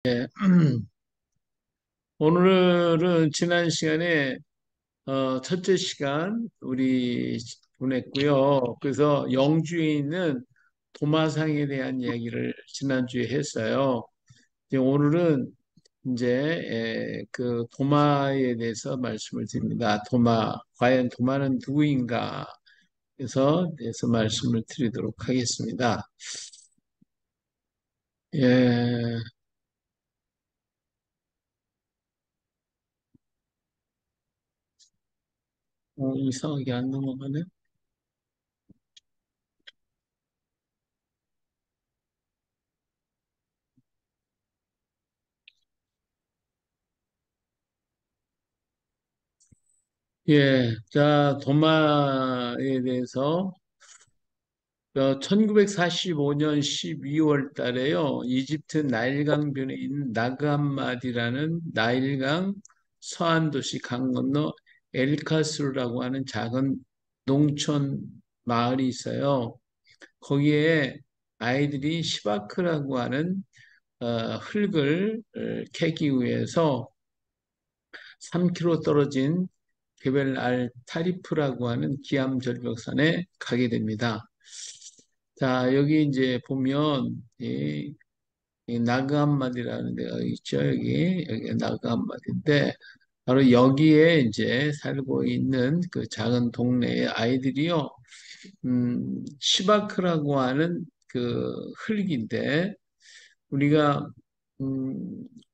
예. 오늘은 지난 시간에 첫째 시간 우리 보냈고요. 그래서 영주에 있는 도마상에 대한 이야기를 지난주에 했어요. 이제 오늘은 이제 그 도마에 대해서 말씀을 드립니다. 도마, 과연 도마는 누구인가? 대해서 말씀을 드리도록 하겠습니다. 예, 이상하게 안 넘어가네. 예, 자, 도마에 대해서 1945년 12월 달에요. 이집트 나일강변에 있는 나그함마디라는 나일강 서안 도시 강 건너 엘카스루라고 하는 작은 농촌 마을이 있어요. 거기에 아이들이 시바크라고 하는 흙을 캐기 위해서 3km 떨어진 게벨 알 타리프라고 하는 기암 절벽산에 가게 됩니다. 자, 여기 이제 보면 이 나그함마디라는 데가 있죠. 여기 나그함마디인데 바로 여기에 이제 살고 있는 그 작은 동네의 아이들이요. 시바크라고 하는 그 흙인데 우리가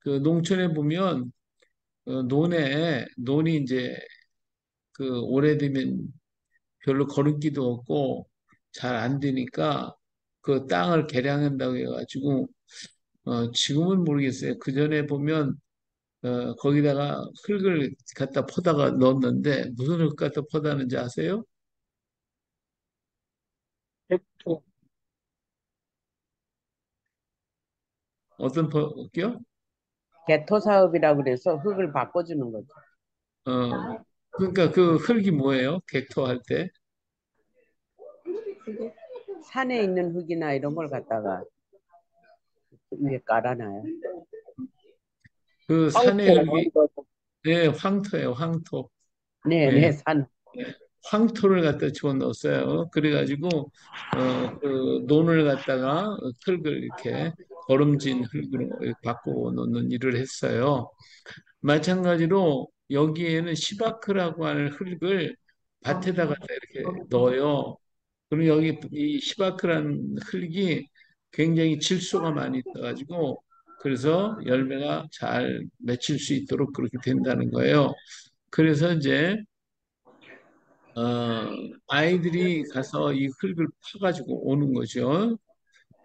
그 농촌에 보면 논이 이제 그 오래되면 별로 거름기도 없고 잘 안 되니까 그 땅을 개량한다고 해가지고 지금은 모르겠어요. 그 전에 보면 거기다가 흙을 갖다 퍼다가 넣었는데 무슨 흙 갖다 퍼다는지 아세요? 헥토. 어떤 흙이요? 개토 사업이라고 그래서 흙을 바꿔주는 거죠. 어, 그러니까 그 흙이 뭐예요? 객토할 때? 산에 있는 흙이나 이런 걸 갖다가 위에 깔아놔요. 그 산의 흙이 네, 황토예요, 황토. 네, 예. 네, 산. 예, 황토를 갖다 집어넣었어요. 그래가지고 그 논을 갖다가 흙을 이렇게 거름진 흙으로 이렇게 바꿔 놓는 일을 했어요. 마찬가지로 여기에는 시바크라고 하는 흙을 밭에다 갖다 이렇게 넣어요. 그럼 여기 이 시바크라는 흙이 굉장히 질소가 많이 있어가지고 그래서 열매가 잘 맺힐 수 있도록 그렇게 된다는 거예요. 그래서 이제 아이들이 가서 이 흙을 파가지고 오는 거죠.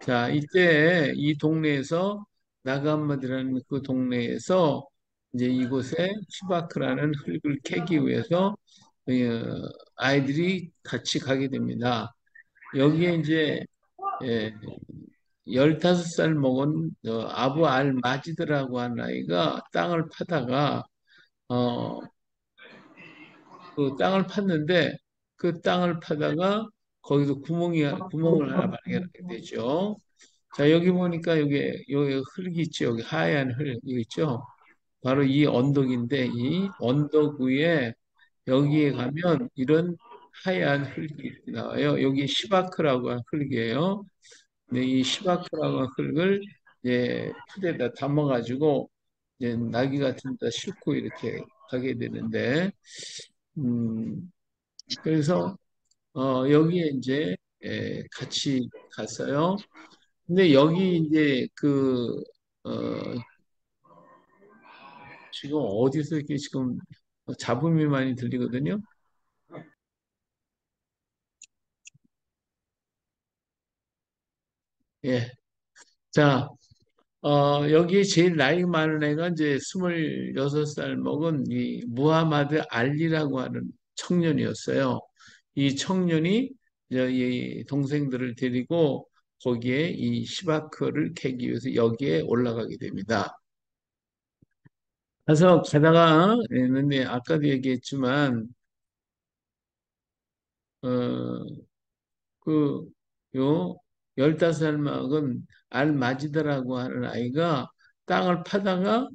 자, 이때 이 동네에서 나가암마디라는 그 동네에서 이제 이곳에 시바크라는 흙을 캐기 위해서 어, 아이들이 같이 가게 됩니다. 여기에 이제 예, 15살 먹은 아부 알 마지드라고 하는 아이가 땅을 파다가 어, 그 땅을 팠는데 그 땅을 파다가 거기서 구멍을 하나 발견하게 되죠. 자, 여기 보니까 여기 흙이 있죠. 여기 하얀 흙, 이거 있죠. 바로 이 언덕인데 이 언덕 위에 여기에 가면 이런 하얀 흙이 나와요. 여기 시바크라고 하는 흙이에요. 근데 이 시바크라고 하는 흙을 이제 푸대에다 담아가지고 이제 나귀 같은 데 싣고 이렇게 가게 되는데, 음, 그래서 여기에 이제 같이 갔어요. 근데 여기 이제 어, 지금 어디서 이렇게 지금 잡음이 많이 들리거든요. 예. 자, 여기 제일 나이 많은 애가 이제 26살 먹은 이 무하마드 알리라고 하는 청년이었어요. 이 청년이 이 동생들을 데리고 거기에 이 시바크를 캐기 위해서 여기에 올라가게 됩니다. 그래서 게다가 있는데 아까도 얘기했지만 어, 그 요 15살 먹은 알마지드라고 하는 아이가 땅을 파다가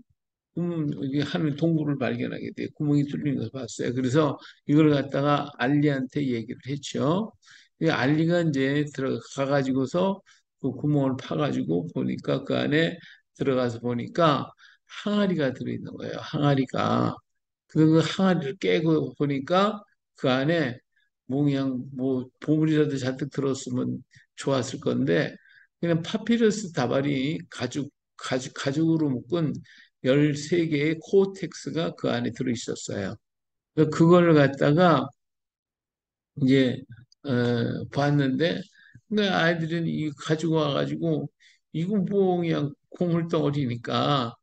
이게 하는 동굴을 발견하게 돼요. 구멍이 뚫린 걸 봤어요. 그래서 이걸 갖다가 알리한테 얘기를 했죠. 이 알리가 이제 들어가가지고서 그 구멍을 파가지고 보니까 그 안에 들어가서 보니까 항아리가 들어있는 거예요. 항아리가. 그 항아리를 깨고 보니까 그 안에 뭐 그냥 뭐 보물이라도 잔뜩 들었으면 좋았을 건데 그냥 파피루스 다발이 가죽으로 묶은 13개의 코어텍스가 그 안에 들어있었어요. 그걸 갖다가 이제 봤는데 근데 아이들은 이 가지고 와가지고 이거 뭐 그냥 고물덩어리니까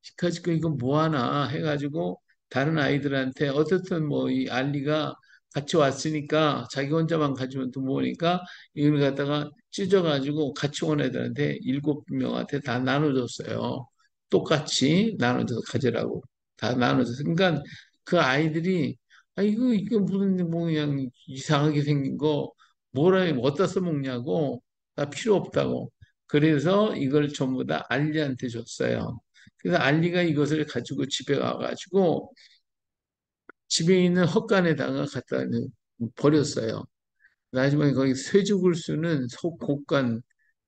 시카지고 이거 뭐 하나 해가지고 다른 아이들한테 어떻든 뭐 이 알리가 같이 왔으니까 자기 혼자만 가지면 또 뭐니까 이걸 갖다가 찢어가지고 같이 온 애들한테 7명한테 다 나눠줬어요. 똑같이 나눠줘서 가지라고 다 나눠줘서 그러니까 그 아이들이 아 이거 무슨 뭐 그냥 이상하게 생긴 거 뭐라 어디다 써먹냐고 나 필요 없다고 그래서 이걸 전부 다 알리한테 줬어요. 그래서 알리가 이것을 가지고 집에 가가지고 집에 있는 헛간에다가 갖다 버렸어요. 마지막에 거기 쇠죽을 쓰는 속곡간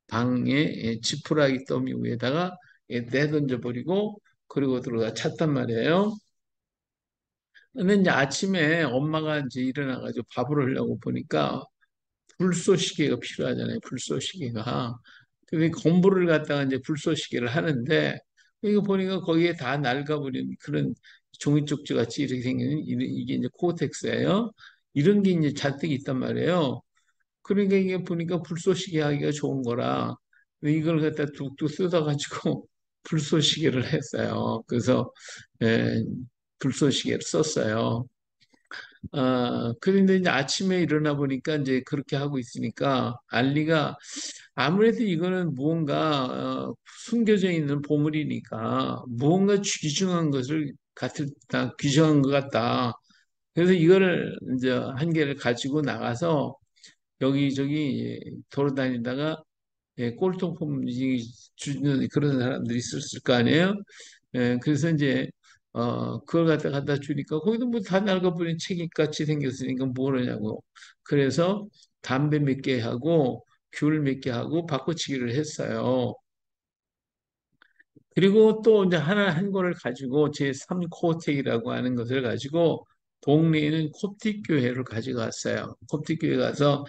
방에 지푸라기 더미 위에다가 내던져 버리고 그리고 들어가 찼단 말이에요. 근데 이제 아침에 엄마가 이제 일어나가지고 밥을 하려고 보니까 불쏘시개가 필요하잖아요. 불쏘시개가. 근데 공부를 갖다가 이제 불쏘시개를 하는데 이거 보니까 거기에 다 낡아버린 그런 종이 쪽지 같이 이렇게 생기는 이게 이제 코어텍스예요. 이런 게 이제 잔뜩 있단 말이에요. 그러니까 이게 보니까 불쏘시개 하기가 좋은 거라 이걸 갖다 뚝뚝 뜯어가지고 불쏘시개를 했어요. 그래서 에, 불쏘시개를 썼어요. 그런데 이제 아침에 일어나 보니까 이제 그렇게 하고 있으니까 알리가 아무래도 이거는 무언가 숨겨져 있는 보물이니까 무언가 귀중한 것을 같다, 귀중한 것 같다. 그래서 이거를 이제 한 개를 가지고 나가서 여기저기 돌아다니다가 꼴통품 주는 그런 사람들이 있었을 거 아니에요? 그래서 이제 그걸 갖다 주니까 거기도 뭐 다 낡아버린 책임같이 생겼으니까 뭐하냐고. 그래서 담배 몇 개 하고 귤 몇 개 하고 바꿔치기를 했어요. 그리고 또 이제 하나 한 거를 가지고 제3코어텍이라고 하는 것을 가지고 동네에 있는 콥틱 교회를 가져갔어요. 콥틱 교회 가서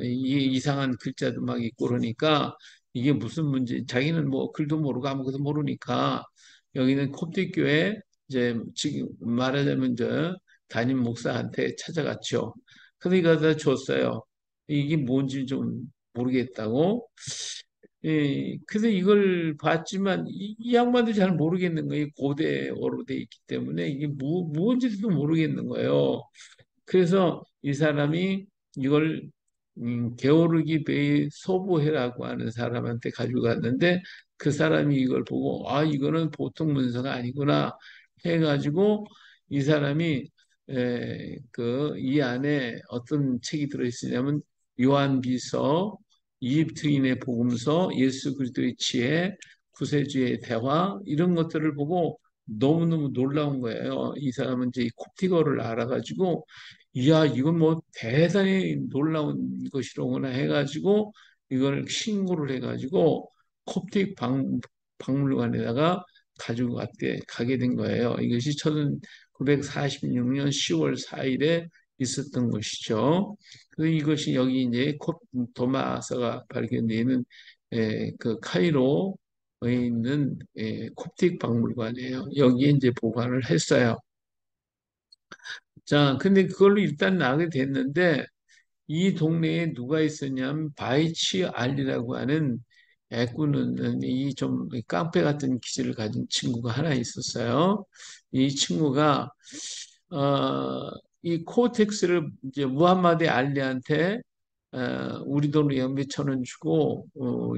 이상한 글자도 막 있고 그러니까 이게 무슨 문제, 자기는 뭐 글도 모르고 아무것도 모르니까 여기는 콥틱 교회 이제 지금 말하자면 저 담임 목사한테 찾아갔죠. 그래서 이거 다 줬어요. 이게 뭔지 좀 모르겠다고. 그래서 이걸 봤지만 이 양반도 잘 모르겠는 거예요. 고대어로 돼 있기 때문에 이게 무엇인지도 모르겠는 거예요. 그래서 이 사람이 이걸 게오르기 베이 소보해라고 하는 사람한테 가지고 갔는데 그 사람이 이걸 보고 아 이거는 보통 문서가 아니구나 해가지고 이 사람이 이 안에 어떤 책이 들어있으냐면 요한비서, 이집트인의 복음서, 예수 그리스도의 지혜, 구세주의 대화 이런 것들을 보고 너무너무 놀라운 거예요. 이 사람은 이제 이 콥티거를 알아가지고 이야, 이건 뭐 대단히 놀라운 것이로구나 해가지고 이걸 신고를 해가지고 콥틱 박물관에다가 가지고 가게 된 거예요. 이것이 1946년 10월 4일에 있었던 것이죠. 그래서 이것이 여기 이제 도마서가 발견되는 그 카이로에 있는 콥틱 박물관이에요. 여기에 이제 보관을 했어요. 자, 근데 그걸로 일단 나게 됐는데 이 동네에 누가 있었냐면 바이치 알리라고 하는 애꾸는 이 좀 깡패 같은 기질을 가진 친구가 하나 있었어요. 이 친구가 이 코텍스를 이제 무함마드 알리한테 우리 돈으로 몇천 원 주고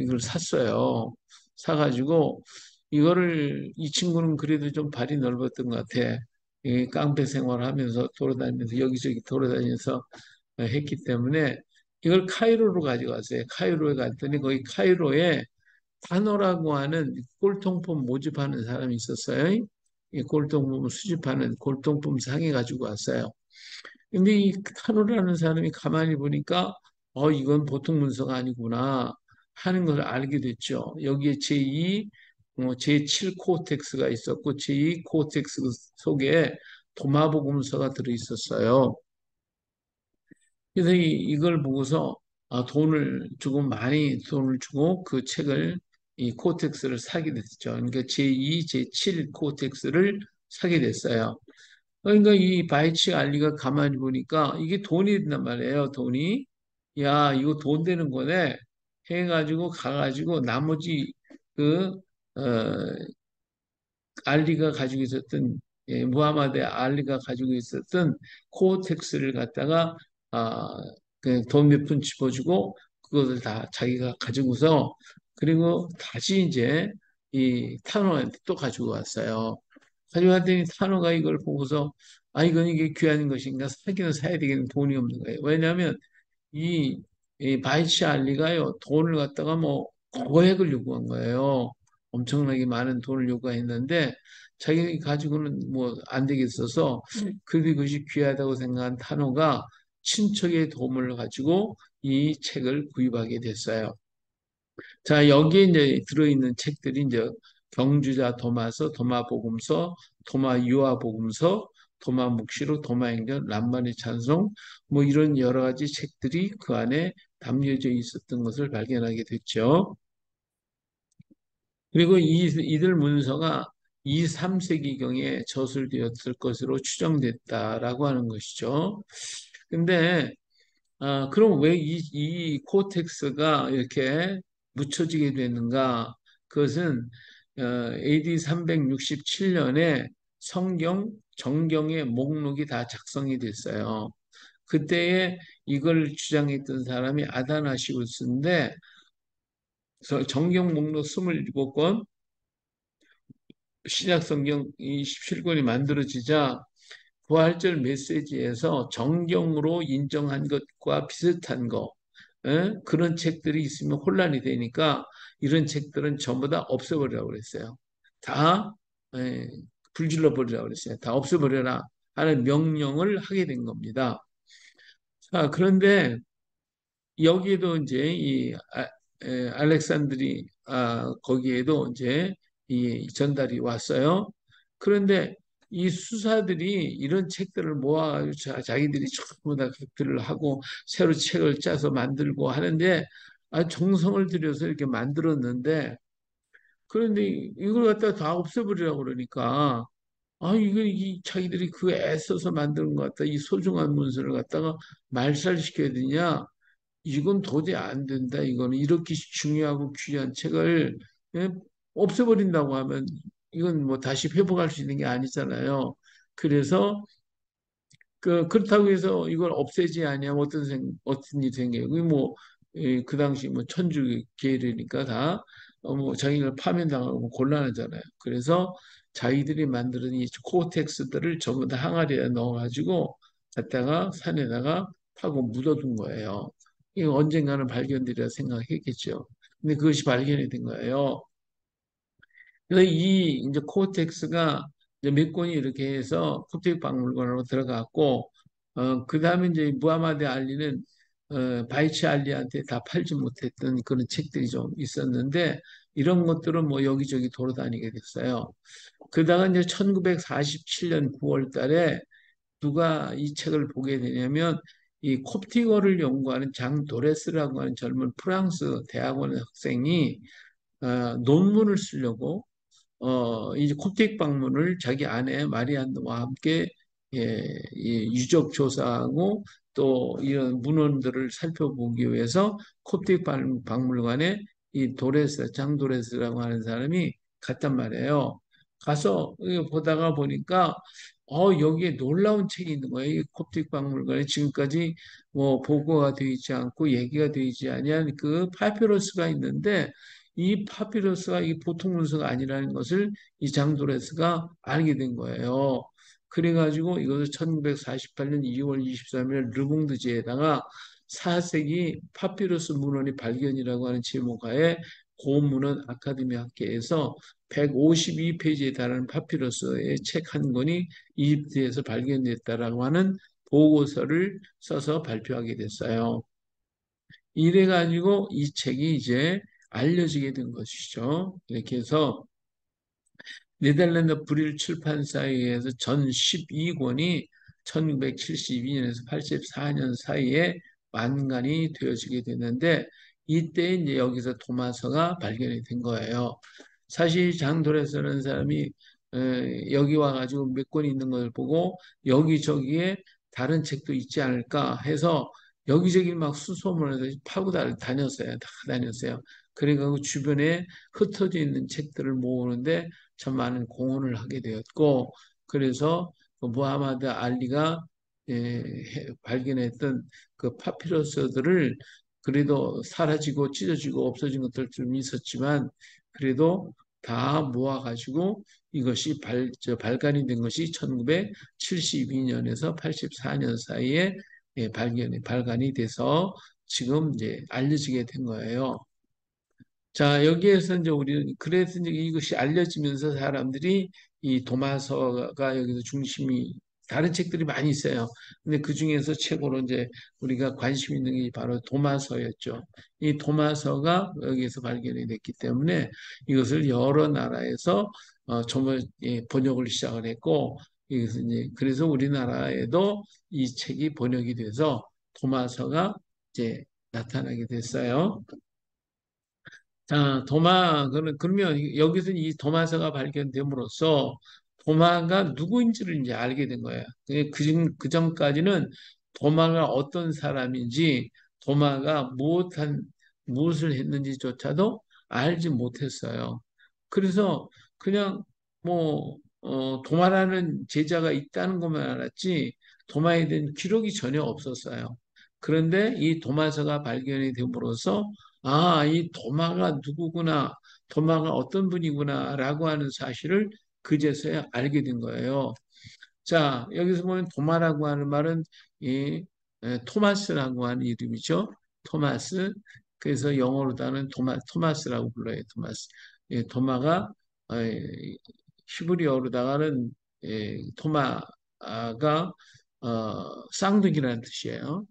이걸 샀어요. 사가지고 이거를 이 친구는 그래도 좀 발이 넓었던 것 같아. 이 깡패 생활하면서 돌아다니면서 여기저기 돌아다니면서 했기 때문에 이걸 카이로로 가져갔어요. 카이로에 갔더니 거기 카이로에 타노라고 하는 골통품 모집하는 사람이 있었어요. 이 골통품 수집하는 골통품 상해 가지고 왔어요. 근데 이 타노라는 사람이 가만히 보니까 이건 보통 문서가 아니구나 하는 걸 알게 됐죠. 여기에 제2, 제7 코텍스가 있었고 제2 코텍스 속에 도마복음서가 들어 있었어요. 그래서 이걸 보고서 돈을 주고 많이 돈을 주고 그 책을 이 코텍스를 사게 됐죠. 그러니까 제2, 제7 코텍스를 사게 됐어요. 그러니까 이 바이치 알리가 가만히 보니까 이게 돈이 된단 말이에요. 돈이. 야, 이거 돈 되는 거네. 해가지고 가가지고 나머지 그 어, 알리가 가지고 있었던 무하마드 알리가 가지고 있었던 코어텍스를 갖다가 아, 돈 몇 푼 집어주고 그것을 다 자기가 가지고서 그리고 다시 이제 이 타노한테 또 가지고 왔어요. 가지고 왔더니 타노가 이걸 보고서 이건 이게 귀한 것인가 사기는 사야 되겠는 돈이 없는 거예요. 왜냐하면 이, 이 바이치 알리가요 돈을 갖다가 뭐 고액을 요구한 거예요. 엄청나게 많은 돈을 요구했는데 자기 가지고는 뭐 안 되겠어서 그것이 귀하다고 생각한 타노가 친척의 도움을 가지고 이 책을 구입하게 됐어요. 자, 여기에 이제 들어있는 책들이 이제 경주자 도마서, 도마복음서, 도마유아복음서, 도마묵시록, 도마행전, 람만의 찬송, 뭐 이런 여러 가지 책들이 그 안에 담겨져 있었던 것을 발견하게 됐죠. 그리고 이들 문서가 2, 3세기경에 저술되었을 것으로 추정됐다라고 하는 것이죠. 근데 그럼 왜 이 코텍스가 이렇게 묻혀지게 되는가? 그것은 AD 367년에 성경, 정경의 목록이 다 작성이 됐어요. 그때에 이걸 주장했던 사람이 아다나시우스인데 정경 목록 27권, 신약 성경 이 17권이 만들어지자 부활절 메시지에서 정경으로 인정한 것과 비슷한 거, 그런 책들이 있으면 혼란이 되니까 이런 책들은 전부 다 없애버리라고 그랬어요. 다 에, 불질러 버리라고 그랬어요. 다 없애버려라 하는 명령을 하게 된 겁니다. 자, 그런데 여기에도 이제 알렉산드리 거기에도 이제 이 전달이 왔어요. 그런데 이 수사들이 이런 책들을 모아가지고 자기들이 전부 다 각들을 하고 새로 책을 짜서 만들고 하는데 정성을 들여서 이렇게 만들었는데 그런데 이걸 갖다가 다 없애버리라고 그러니까 이거 이 자기들이 그 애써서 만드는 것 같다. 이 소중한 문서를 갖다가 말살시켜야 되냐? 이건 도저히 안 된다. 이거는 이렇게 중요하고 귀한 책을 예? 없애버린다고 하면 이건 뭐 다시 회복할 수 있는 게 아니잖아요. 그래서 그렇다고 해서 이걸 없애지 아니하면 어떤 일이 생겨요. 그 당시 뭐 천주 계열이니까 다 뭐 자기를 파면당하고 곤란하잖아요. 그래서 자기들이 만드는 이 코텍스들을 전부 다 항아리에 넣어가지고 갖다가 산에다가 파고 묻어둔 거예요. 이거 언젠가는 발견되리라 생각했겠죠. 근데 그것이 발견이 된 거예요. 그래서 이 이제 코텍스가 이제 몇 권이 이렇게 해서 코텍 박물관으로 들어갔고, 그 다음에 이제 무하마드 알리는 바이치 알리한테 다 팔지 못했던 그런 책들이 좀 있었는데, 이런 것들은 뭐 여기저기 돌아다니게 됐어요. 그러다가 이제 1947년 9월 달에 누가 이 책을 보게 되냐면, 이 콥티어를 연구하는 장 도레스라고 하는 젊은 프랑스 대학원 학생이 논문을 쓰려고 이제 코텍 방문을 자기 아내 마리안와 함께 유적 조사하고 또 이런 문헌들을 살펴보기 위해서 코텍 박물관에 이 도레스, 장도레스라고 하는 사람이 갔단 말이에요. 가서 보다가 보니까 여기에 놀라운 책이 있는 거예요. 이 코텍 박물관에 지금까지 뭐 보고가 되어 있지 않고 얘기가 되어 있지 아니한 그 파피루스가 있는데 이 파피루스가 이 보통 문서가 아니라는 것을 이 장도레스가 알게 된 거예요. 그래가지고 이것을 1948년 2월 23일 르몽드지에다가 4세기 파피루스 문헌이 발견이라고 하는 제목하에 고문은 아카데미 학계에서 152페이지에 달하는 파피루스의 책 한 권이 이집트에서 발견됐다라고 하는 보고서를 써서 발표하게 됐어요. 이래가지고 이 책이 이제 알려지게 된 것이죠. 이렇게 해서 네덜란드 브릴 출판사에 의해서 전 12권이 1972년에서 84년 사이에 만간이 되어지게 됐는데 이때 이제 여기서 도마서가 발견이 된 거예요. 사실 장도레스라는 사람이 여기 와가지고 몇 권 있는 걸 보고 여기저기에 다른 책도 있지 않을까 해서 여기저기 막 수소문해서 파고 다녔어요. 다 다녔어요. 그래가지고 주변에 흩어져 있는 책들을 모으는데 참 많은 공헌을 하게 되었고, 그래서 그 무하마드 알리가 발견했던 그 파피러스들을 그래도 사라지고 찢어지고 없어진 것들 좀 있었지만 그래도 다 모아가지고 이것이 발간이 된 것이 1972년에서 84년 사이에 발간이 돼서 지금 이제 알려지게 된 거예요. 자, 여기에서 이제 우리는 그래서 이제 이것이 알려지면서 사람들이 이 도마서가 여기서 중심이 다른 책들이 많이 있어요. 근데 그 중에서 최고로 이제 우리가 관심 있는 게 바로 도마서였죠. 이 도마서가 여기에서 발견이 됐기 때문에 이것을 여러 나라에서 정말 번역을 시작을 했고 이것은 이제 그래서 우리나라에도 이 책이 번역이 돼서 도마서가 이제 나타나게 됐어요. 자, 그러면 여기서 이 도마서가 발견됨으로써 도마가 누구인지를 이제 알게 된 거예요. 그 전까지는 도마가 어떤 사람인지, 도마가 무엇을 했는지조차도 알지 못했어요. 그래서 그냥 도마라는 제자가 있다는 것만 알았지, 도마에 대한 기록이 전혀 없었어요. 그런데 이 도마서가 발견이 됨으로써 아, 이 도마가 누구구나, 도마가 어떤 분이구나라고 하는 사실을 그제서야 알게 된 거예요. 자, 여기서 보면 도마라고 하는 말은 이 토마스라고 하는 이름이죠. 토마스. 그래서 영어로다는 토마스라고 불러요. 토마스. 도마가 히브리어로다가는 토마가 쌍둥이라는 뜻이에요.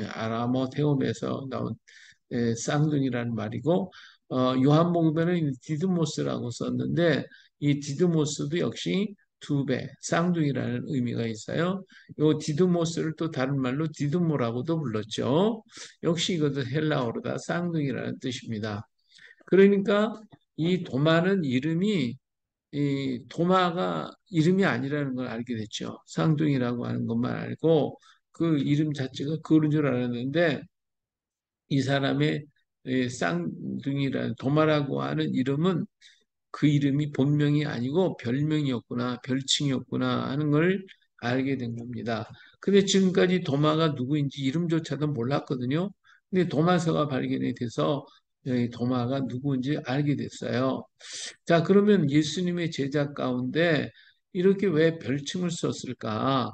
아람어 태음에서 나온 쌍둥이라는 말이고 요한복음에는 디드모스라고 썼는데 이 디드모스도 역시 두 배, 쌍둥이라는 의미가 있어요. 요 디드모스를 또 다른 말로 디드모라고도 불렀죠. 역시 이것도 헬라어로다 쌍둥이라는 뜻입니다. 그러니까 이 도마는 이름이 이 도마가 이름이 아니라는 걸 알게 됐죠. 쌍둥이라고 하는 것만 알고 그 이름 자체가 그런 줄 알았는데 이 사람의 쌍둥이라는 도마라고 하는 이름은 그 이름이 본명이 아니고 별명이었구나, 별칭이었구나 하는 걸 알게 된 겁니다. 근데 지금까지 도마가 누구인지 이름조차도 몰랐거든요. 근데 도마서가 발견이 돼서 도마가 누구인지 알게 됐어요. 자, 그러면 예수님의 제자 가운데 이렇게 왜 별칭을 썼을까?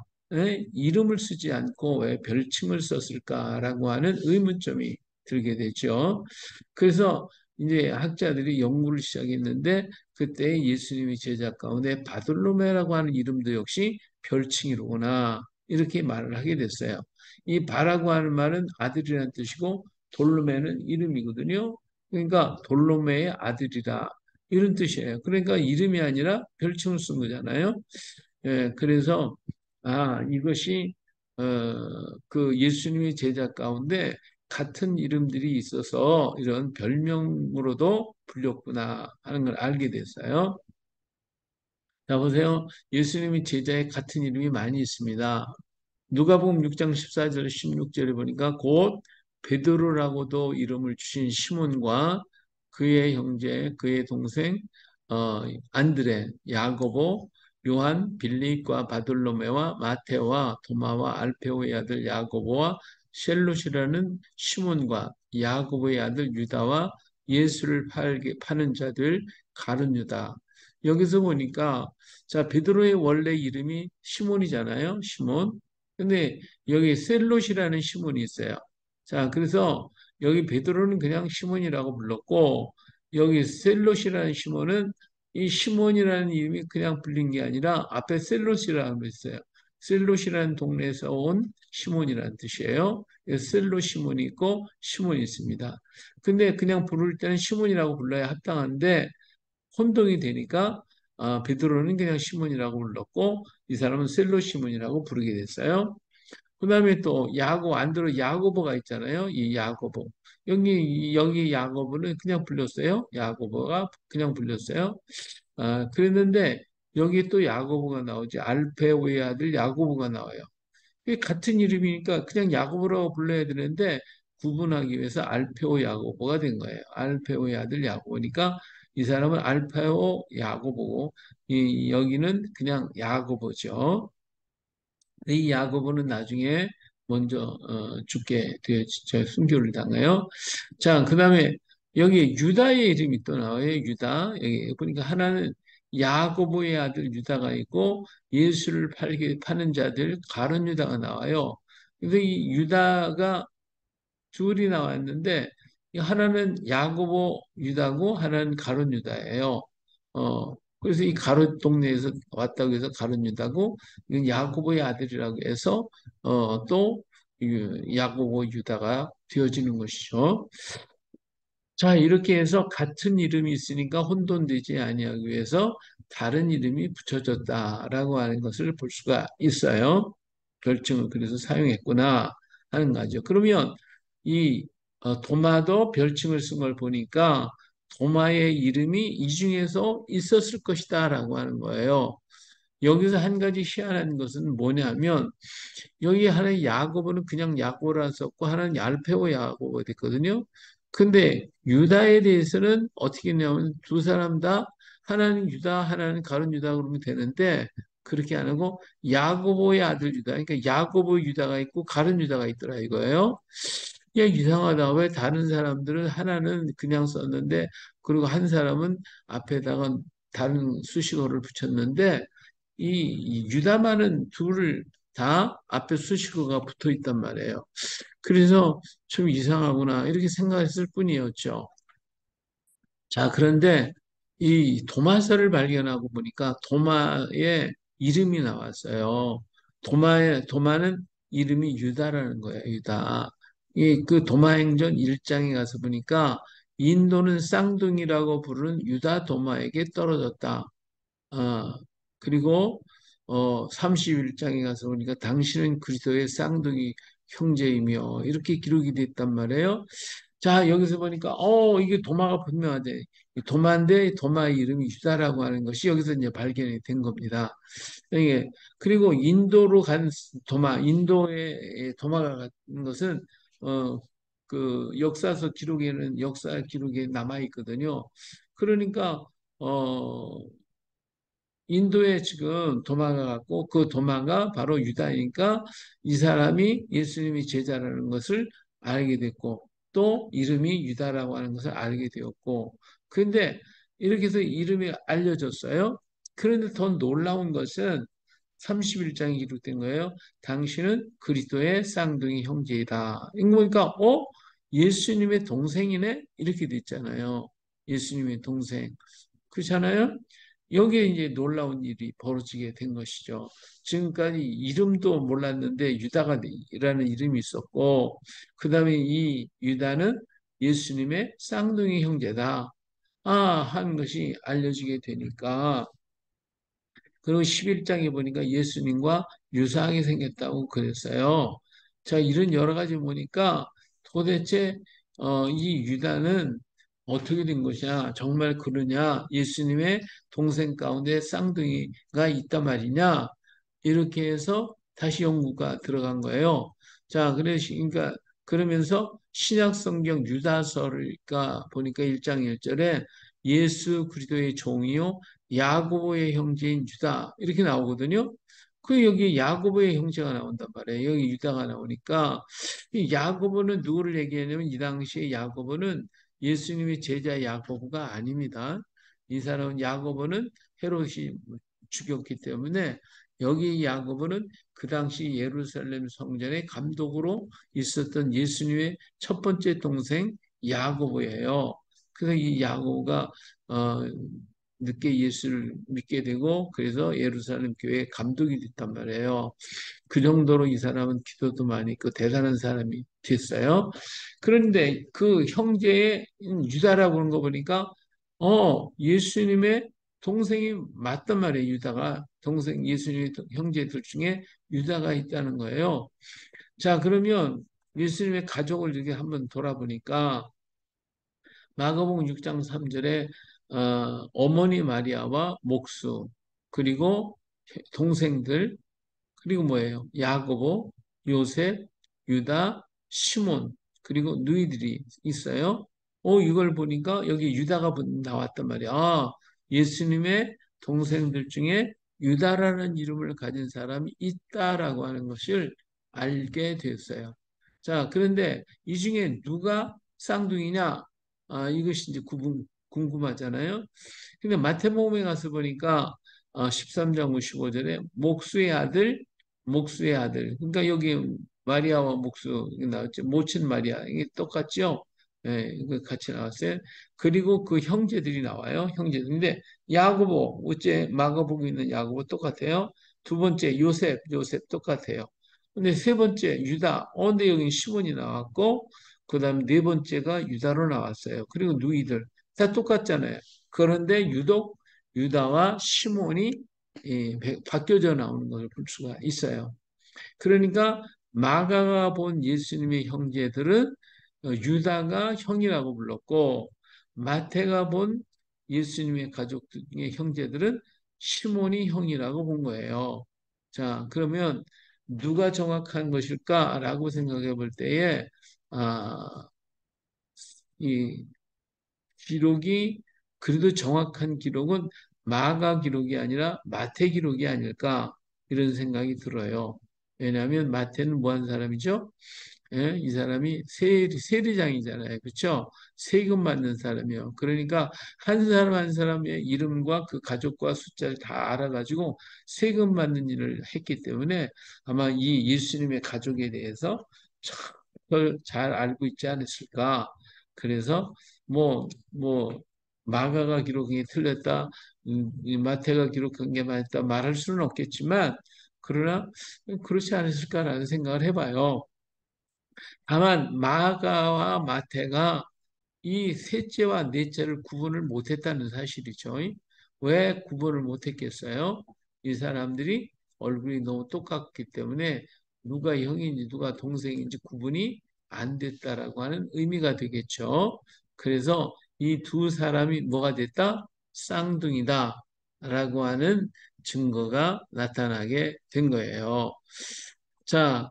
이름을 쓰지 않고 왜 별칭을 썼을까라고 하는 의문점이 들게 되죠. 그래서 이제 학자들이 연구를 시작했는데 그때 예수님의 제자 가운데 바돌로메라고 하는 이름도 역시 별칭이로구나 이렇게 말을 하게 됐어요. 이 바라고 하는 말은 아들이라는 뜻이고 돌로메는 이름이거든요. 그러니까 돌로메의 아들이라 이런 뜻이에요. 그러니까 이름이 아니라 별칭을 쓴 거잖아요. 그래서 이것이 어, 그 예수님의 제자 가운데 같은 이름들이 있어서 이런 별명으로도 불렸구나 하는 걸 알게 됐어요. 자, 보세요. 예수님의 제자에 같은 이름이 많이 있습니다. 누가복음 6장 14절 16절에 보니까 곧 베드로라고도 이름을 주신 시몬과 그의 형제, 그의 동생 안드레, 야고보, 요한, 빌립과 바돌로메와 마테와 도마와 알페오의 아들 야고보와 셀롯이라는 시몬과 야고보의 아들 유다와 예수를 파는 자들 가룟 유다. 여기서 보니까 자 베드로의 원래 이름이 시몬이잖아요. 시몬. 근데 여기 셀롯이라는 시몬이 있어요. 자, 그래서 여기 베드로는 그냥 시몬이라고 불렀고 여기 셀롯이라는 시몬은 이 시몬이라는 이름이 그냥 불린 게 아니라 앞에 셀롯이라고 했어요. 셀롯이라는 동네에서 온 시몬이라는 뜻이에요. 셀롯 시몬이 있고 시몬이 있습니다. 근데 그냥 부를 때는 시몬이라고 불러야 합당한데 혼동이 되니까 베드로는 그냥 시몬이라고 불렀고 이 사람은 셀롯 시몬이라고 부르게 됐어요. 그다음에 또 야고 안드로 야고보가 있잖아요. 이 야고보. 여기 야고보는 그냥 불렸어요. 야고보가 그냥 불렸어요. 그랬는데 여기 또 야고보가 나오지. 알페오의 아들 야고보가 나와요. 이게 같은 이름이니까 그냥 야고보라고 불러야 되는데 구분하기 위해서 알페오 야고보가 된 거예요. 알페오의 아들 야고보니까 이 사람은 알페오 야고보고 여기는 그냥 야고보죠. 이 야고보는 나중에 먼저 죽게 되어 순교를 당해요. 자, 그다음에 여기 유다의 이름이 또 나와요. 유다. 여기 보니까 하나는 야고보의 아들 유다가 있고 예수를 파는 자들 가룟 유다가 나와요. 근데 이 유다가 둘이 나왔는데 이 하나는 야고보 유다고 하나는 가룟 유다예요. 그래서 이 가룟 동네에서 왔다고 해서 가룟 유다고 이건 야고보의 아들이라고 해서 또 야고보 유다가 되어지는 것이죠. 자, 이렇게 해서 같은 이름이 있으니까 혼돈되지 아니하기 위해서 다른 이름이 붙여졌다라고 하는 것을 볼 수가 있어요. 별칭을 그래서 사용했구나 하는 거죠. 그러면 이 도마도 별칭을 쓴 걸 보니까 도마의 이름이 이 중에서 있었을 것이다라고 하는 거예요. 여기서 한 가지 희한한 것은 뭐냐면 여기 하나의 야고보는 그냥 야고보라 썼고 하나는 얄페오 야고보가 됐거든요. 근데 유다에 대해서는 어떻게 했냐면 두 사람 다 하나는 유다 하나는 가룟 유다 그러면 되는데 그렇게 안 하고 야고보의 아들 유다 그러니까 야고보 유다가 있고 가룟 유다가 있더라 이거예요. 야 이상하다. 왜 다른 사람들은 하나는 그냥 썼는데 그리고 한 사람은 앞에다가 다른 수식어를 붙였는데 이 유다만은 둘을 다 앞에 수식어가 붙어 있단 말이에요. 그래서 좀 이상하구나 이렇게 생각했을 뿐이었죠. 자, 그런데 이 도마서를 발견하고 보니까 도마의 이름이 나왔어요. 도마는 이름이 유다라는 거예요. 유다. 이 그 도마행전 1장에 가서 보니까 인도는 쌍둥이라고 부르는 유다 도마에게 떨어졌다. 아, 그리고 31장에 가서 보니까 당신은 그리스도의 쌍둥이 형제이며 이렇게 기록이 됐단 말이에요. 자, 여기서 보니까 이게 도마가 분명하대. 이 도마인데 도마의 이름이 유다라고 하는 것이 여기서 이제 발견이 된 겁니다. 이게 그리고 인도로 간 도마, 인도의 도마가 간 것은 어, 그 역사서 기록에는 역사 기록에 남아 있거든요. 그러니까 어 인도에 지금 도마가 갔고 그 도마가 바로 유다니까 이 사람이 예수님이 제자라는 것을 알게 됐고 또 이름이 유다라고 하는 것을 알게 되었고 근데 이렇게 해서 이름이 알려졌어요. 그런데 더 놀라운 것은 31장에 기록된 거예요. 당신은 그리스도의 쌍둥이 형제이다. 이거 보니까 예수님의 동생이네? 이렇게 됐잖아요. 예수님의 동생. 그렇잖아요? 여기에 이제 놀라운 일이 벌어지게 된 것이죠. 지금까지 이름도 몰랐는데 유다가라는 이름이 있었고, 그 다음에 이 유다는 예수님의 쌍둥이 형제다. 하는 것이 알려지게 되니까, 그리고 11장에 보니까 예수님과 유사하게 생겼다고 그랬어요. 자, 이런 여러 가지 보니까 도대체 이 유다는 어떻게 된 것이냐? 정말 그러냐? 예수님의 동생 가운데 쌍둥이가 있단 말이냐? 이렇게 해서 다시 연구가 들어간 거예요. 자, 그러니까 그러면서 신약 성경 유다서가 보니까 1장 1절에 예수 그리스도의 종이요 야고보의 형제인 유다 이렇게 나오거든요. 그 여기 야고보의 형제가 나온단 말이에요. 여기 유다가 나오니까 이 야고보는 누구를 얘기하냐면 이 당시에 야고보는 예수님의 제자 야고보가 아닙니다. 이 사람은 야고보는 헤롯이 죽였기 때문에 여기 야고보는 그 당시 예루살렘 성전의 감독으로 있었던 예수님의 첫 번째 동생 야고보예요. 그래서 이 야고보가 어, 늦게 예수를 믿게 되고 그래서 예루살렘 교회 감독이 됐단 말이에요. 그 정도로 이 사람은 기도도 많이 있고 대단한 사람이 됐어요. 그런데 그 형제의 유다라고 하는 거 보니까 예수님의 동생이 맞단 말이에요. 유다가 동생 예수님의 형제들 중에 유다가 있다는 거예요. 자, 그러면 예수님의 가족을 이렇게 한번 돌아보니까 마가복음 6장 3절에 어머니 마리아와 목수 그리고 동생들 그리고 뭐예요? 야고보, 요셉, 유다, 시몬, 그리고 누이들이 있어요. 이걸 보니까 여기 유다가 나왔단 말이야. 예수님의 동생들 중에 유다라는 이름을 가진 사람이 있다라고 하는 것을 알게 됐어요. 자, 그런데 이 중에 누가 쌍둥이냐? 이것이 이제 궁금하잖아요. 근데 마태복음에 가서 보니까 13장 55절에 목수의 아들. 그러니까 여기 마리아와 목수 나왔죠. 모친 마리아. 이게 똑같죠? 예, 이거 같이 나왔어요. 그리고 그 형제들이 나와요. 형제들인데 야고보, 어째 마가복음에 있는 야고보 똑같아요. 두 번째 요셉 똑같아요. 근데 세 번째 유다. 근데 여기 시몬이 나왔고 그다음 네 번째가 유다로 나왔어요. 그리고 누이들 다 똑같잖아요. 그런데 유독 유다와 시몬이 바뀌어져 나오는 것을 볼 수가 있어요. 그러니까 마가가 본 예수님의 형제들은 유다가 형이라고 불렀고 마태가 본 예수님의 가족의 형제들은 시몬이 형이라고 본 거예요. 자, 그러면 누가 정확한 것일까라고 생각해 볼 때에 아, 이 기록이 그래도 정확한 기록은 마가 기록이 아니라 마태 기록이 아닐까 이런 생각이 들어요. 왜냐하면 마태는 뭐 한 사람이죠? 예? 이 사람이 세리장이잖아요. 그렇죠? 세금 받는 사람이요. 그러니까 한 사람 한 사람의 이름과 그 가족과 숫자를 다 알아가지고 세금 받는 일을 했기 때문에 아마 이 예수님의 가족에 대해서 잘 알고 있지 않았을까. 그래서 뭐 마가가 기록한 게 틀렸다, 이 마태가 기록한 게 맞다 말할 수는 없겠지만 그러나 그렇지 않았을까라는 생각을 해봐요. 다만 마가와 마태가 이 셋째와 넷째를 구분을 못했다는 사실이죠. 왜 구분을 못했겠어요? 이 사람들이 얼굴이 너무 똑같기 때문에 누가 형인지 누가 동생인지 구분이 안 됐다라고 하는 의미가 되겠죠. 그래서 이 두 사람이 뭐가 됐다? 쌍둥이다라고 하는 증거가 나타나게 된 거예요. 자,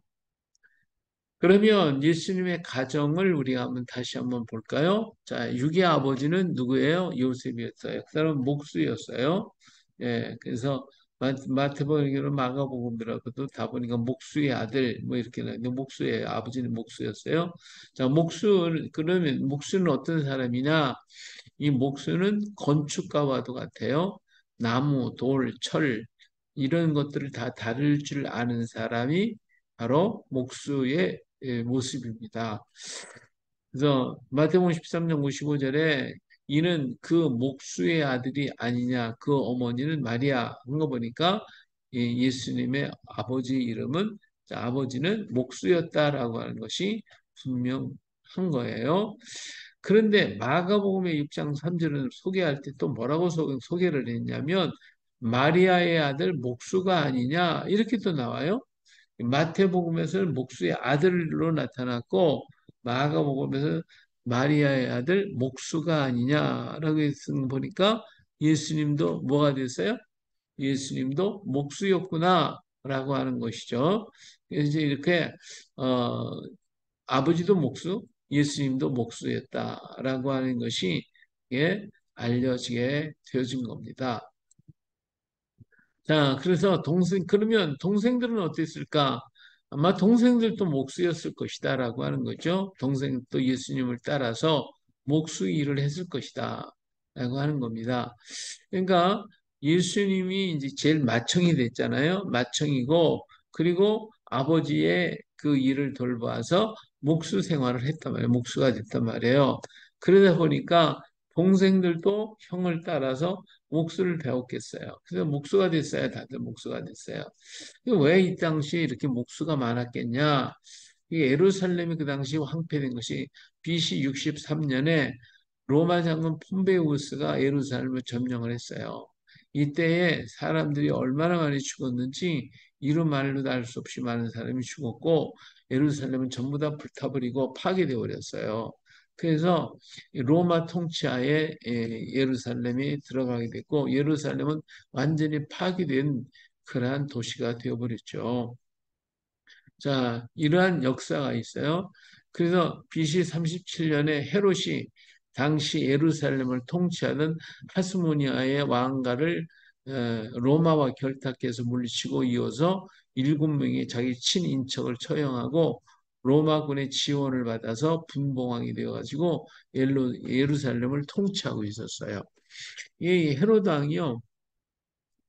그러면 예수님의 가정을 우리가 다시 한번 볼까요? 자, 육의 아버지는 누구예요? 요셉이었어요. 그 사람은 목수였어요. 예, 그래서 마태복음이나 마가복음이라고도 다 보니까 목수의 아들 뭐 이렇게 나는데 목수의 아버지는 목수였어요. 자, 그러면 목수는 어떤 사람이냐? 이 목수는 건축가와도 같아요. 나무, 돌, 철 이런 것들을 다 다룰 줄 아는 사람이 바로 목수의 모습입니다. 그래서 마태복음 13장 55절에 이는 그 목수의 아들이 아니냐 그 어머니는 마리아 한 거 보니까 예수님의 아버지 이름은 아버지는 목수였다라고 하는 것이 분명한 거예요. 그런데 마가복음의 6장 3절은 소개할 때 또 뭐라고 소개를 했냐면 마리아의 아들 목수가 아니냐 이렇게 또 나와요. 마태복음에서는 목수의 아들로 나타났고 마가복음에서 마리아의 아들 목수가 아니냐라고 했으면 보니까 예수님도 뭐가 됐어요? 예수님도 목수였구나라고 하는 것이죠. 그래서 이제 이렇게 어, 아버지도 목수, 예수님도 목수였다라고 하는 것이 알려지게 되어진 겁니다. 자, 그래서 그러면 동생들은 어땠을까? 아마 동생들도 목수였을 것이다라고 하는 거죠. 동생도 예수님을 따라서 목수 일을 했을 것이다. 라고 하는 겁니다. 그러니까 예수님이 이제 제일 맏형이 됐잖아요. 맏형이고, 그리고 아버지의 그 일을 돌봐서 목수 생활을 했단 말이에요. 목수가 됐단 말이에요. 그러다 보니까 동생들도 형을 따라서 목수를 배웠겠어요. 그래서 목수가 됐어요. 다들 목수가 됐어요. 왜 이 당시에 이렇게 목수가 많았겠냐? 이 예루살렘이 그 당시 황폐된 것이 BC 63년에 로마 장군 폼베이우스가 예루살렘을 점령을 했어요. 이때에 사람들이 얼마나 많이 죽었는지 이루 말로도 알 수 없이 많은 사람이 죽었고 예루살렘은 전부 다 불타버리고 파괴되어 버렸어요. 그래서 로마 통치하에 예루살렘이 들어가게 됐고 예루살렘은 완전히 파괴된 그러한 도시가 되어버렸죠. 자, 이러한 역사가 있어요. 그래서 BC 37년에 헤롯이 당시 예루살렘을 통치하던 하스모니아의 왕가를 로마와 결탁해서 물리치고 이어서 7명의 자기 친인척을 처형하고 로마군의 지원을 받아서 분봉왕이 되어가지고 예루살렘을 통치하고 있었어요. 이 헤롯 왕이요.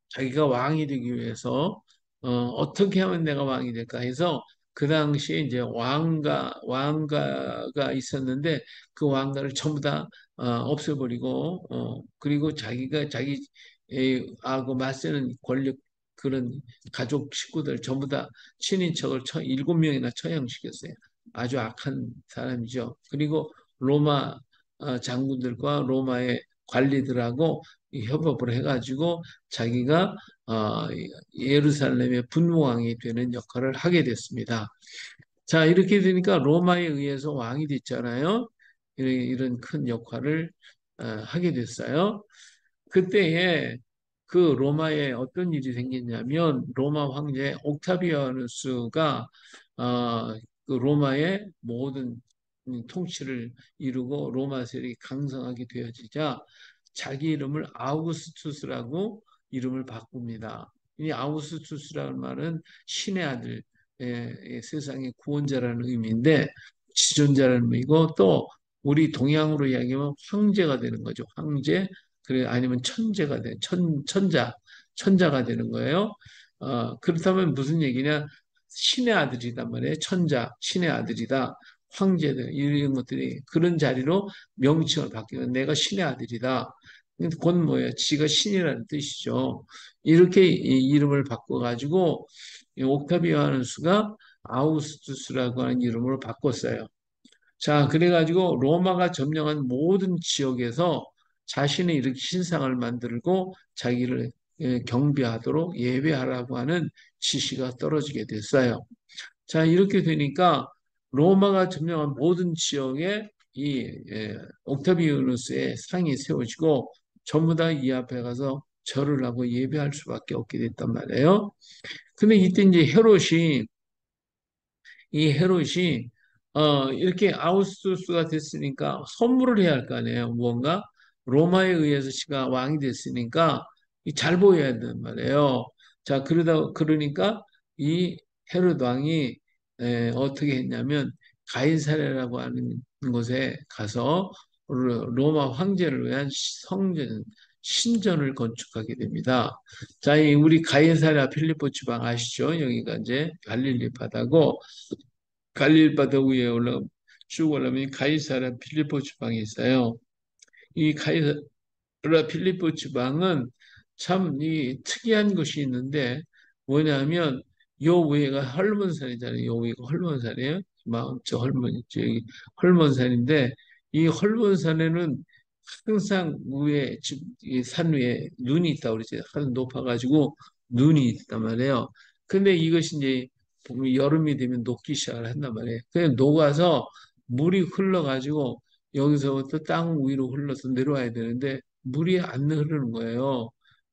자기가 왕이 되기 위해서 어떻게 하면 내가 왕이 될까 해서 그 당시에 이제 왕가가 있었는데 그 왕가를 전부 다 없애버리고 그리고 자기가 자기 하고 맞서는 권력 그런 가족 식구들 전부 다 친인척을 7명이나 처형시켰어요. 아주 악한 사람이죠. 그리고 로마 장군들과 로마의 관리들하고 협업을 해가지고 자기가 어, 예루살렘의 분무왕이 되는 역할을 하게 됐습니다. 자, 이렇게 되니까 로마에 의해서 왕이 됐잖아요. 이런 큰 역할을 하게 됐어요. 그때에 그 로마에 어떤 일이 생겼냐면 로마 황제 옥타비아누스가 그 로마의 모든 통치를 이루고 로마 세력이 강성하게 되어지자 자기 이름을 아우구스투스라고 이름을 바꿉니다. 이 아우구스투스라는 말은 신의 아들, 세상의 구원자라는 의미인데 지존자라는 의미고 또 우리 동양으로 이야기하면 황제가 되는 거죠. 황제, 그래 아니면 천재가 돼, 천자가 되는 거예요. 그렇다면 무슨 얘기냐? 신의 아들이란 말이에요. 천자, 신의 아들이다. 황제들 이런 것들이 그런 자리로 명칭을 바뀌면 내가 신의 아들이다. 곧 뭐예요? 지가 신이라는 뜻이죠. 이렇게 이름을 바꿔가지고 옥타비아누 스가 아우구스투스라고 하는 이름으로 바꿨어요. 자, 그래가지고 로마가 점령한 모든 지역에서 자신의 이렇게 신상을 만들고 자기를 경배하도록 예배하라고 하는 지시가 떨어지게 됐어요. 자, 이렇게 되니까 로마가 점령한 모든 지역에 이 옥타비아누스의 상이 세워지고 전부 다 이 앞에 가서 절을 하고 예배할 수밖에 없게 됐단 말이에요. 근데 이때 이제 헤롯이 이렇게 아우구스투스가 됐으니까 선물을 해야 할 거 아니에요. 무언가 로마에 의해서 씨가 왕이 됐으니까 잘 보여야 된단 말이에요. 자, 그러니까 이 헤롯 왕이 어떻게 했냐면 가이사랴라고 하는 곳에 가서 로마 황제를 위한 성전 신전을 건축하게 됩니다. 자, 우리 가이사랴 필리포 지방 아시죠? 여기가 이제 갈릴리 바다고 갈릴 바다 위에 쭉 올라오면 가이사라 필리포 지방이 있어요. 이 가이사라 필리포 지방은 참 이 특이한 것이 있는데 뭐냐면 요 위에가 헐몬산이잖아요. 요 위가 헐몬산이에요. 저 헐몬산인데 이 헐몬산에는 항상 위에 이산 위에 눈이 있다고 그러죠. 하늘 높아가지고 눈이 있단 말이에요. 근데 이것이 이제 보면 여름이 되면 녹기 시작을 한단 말이에요. 그냥 녹아서 물이 흘러가지고 여기서부터 땅 위로 흘러서 내려와야 되는데 물이 안 흐르는 거예요.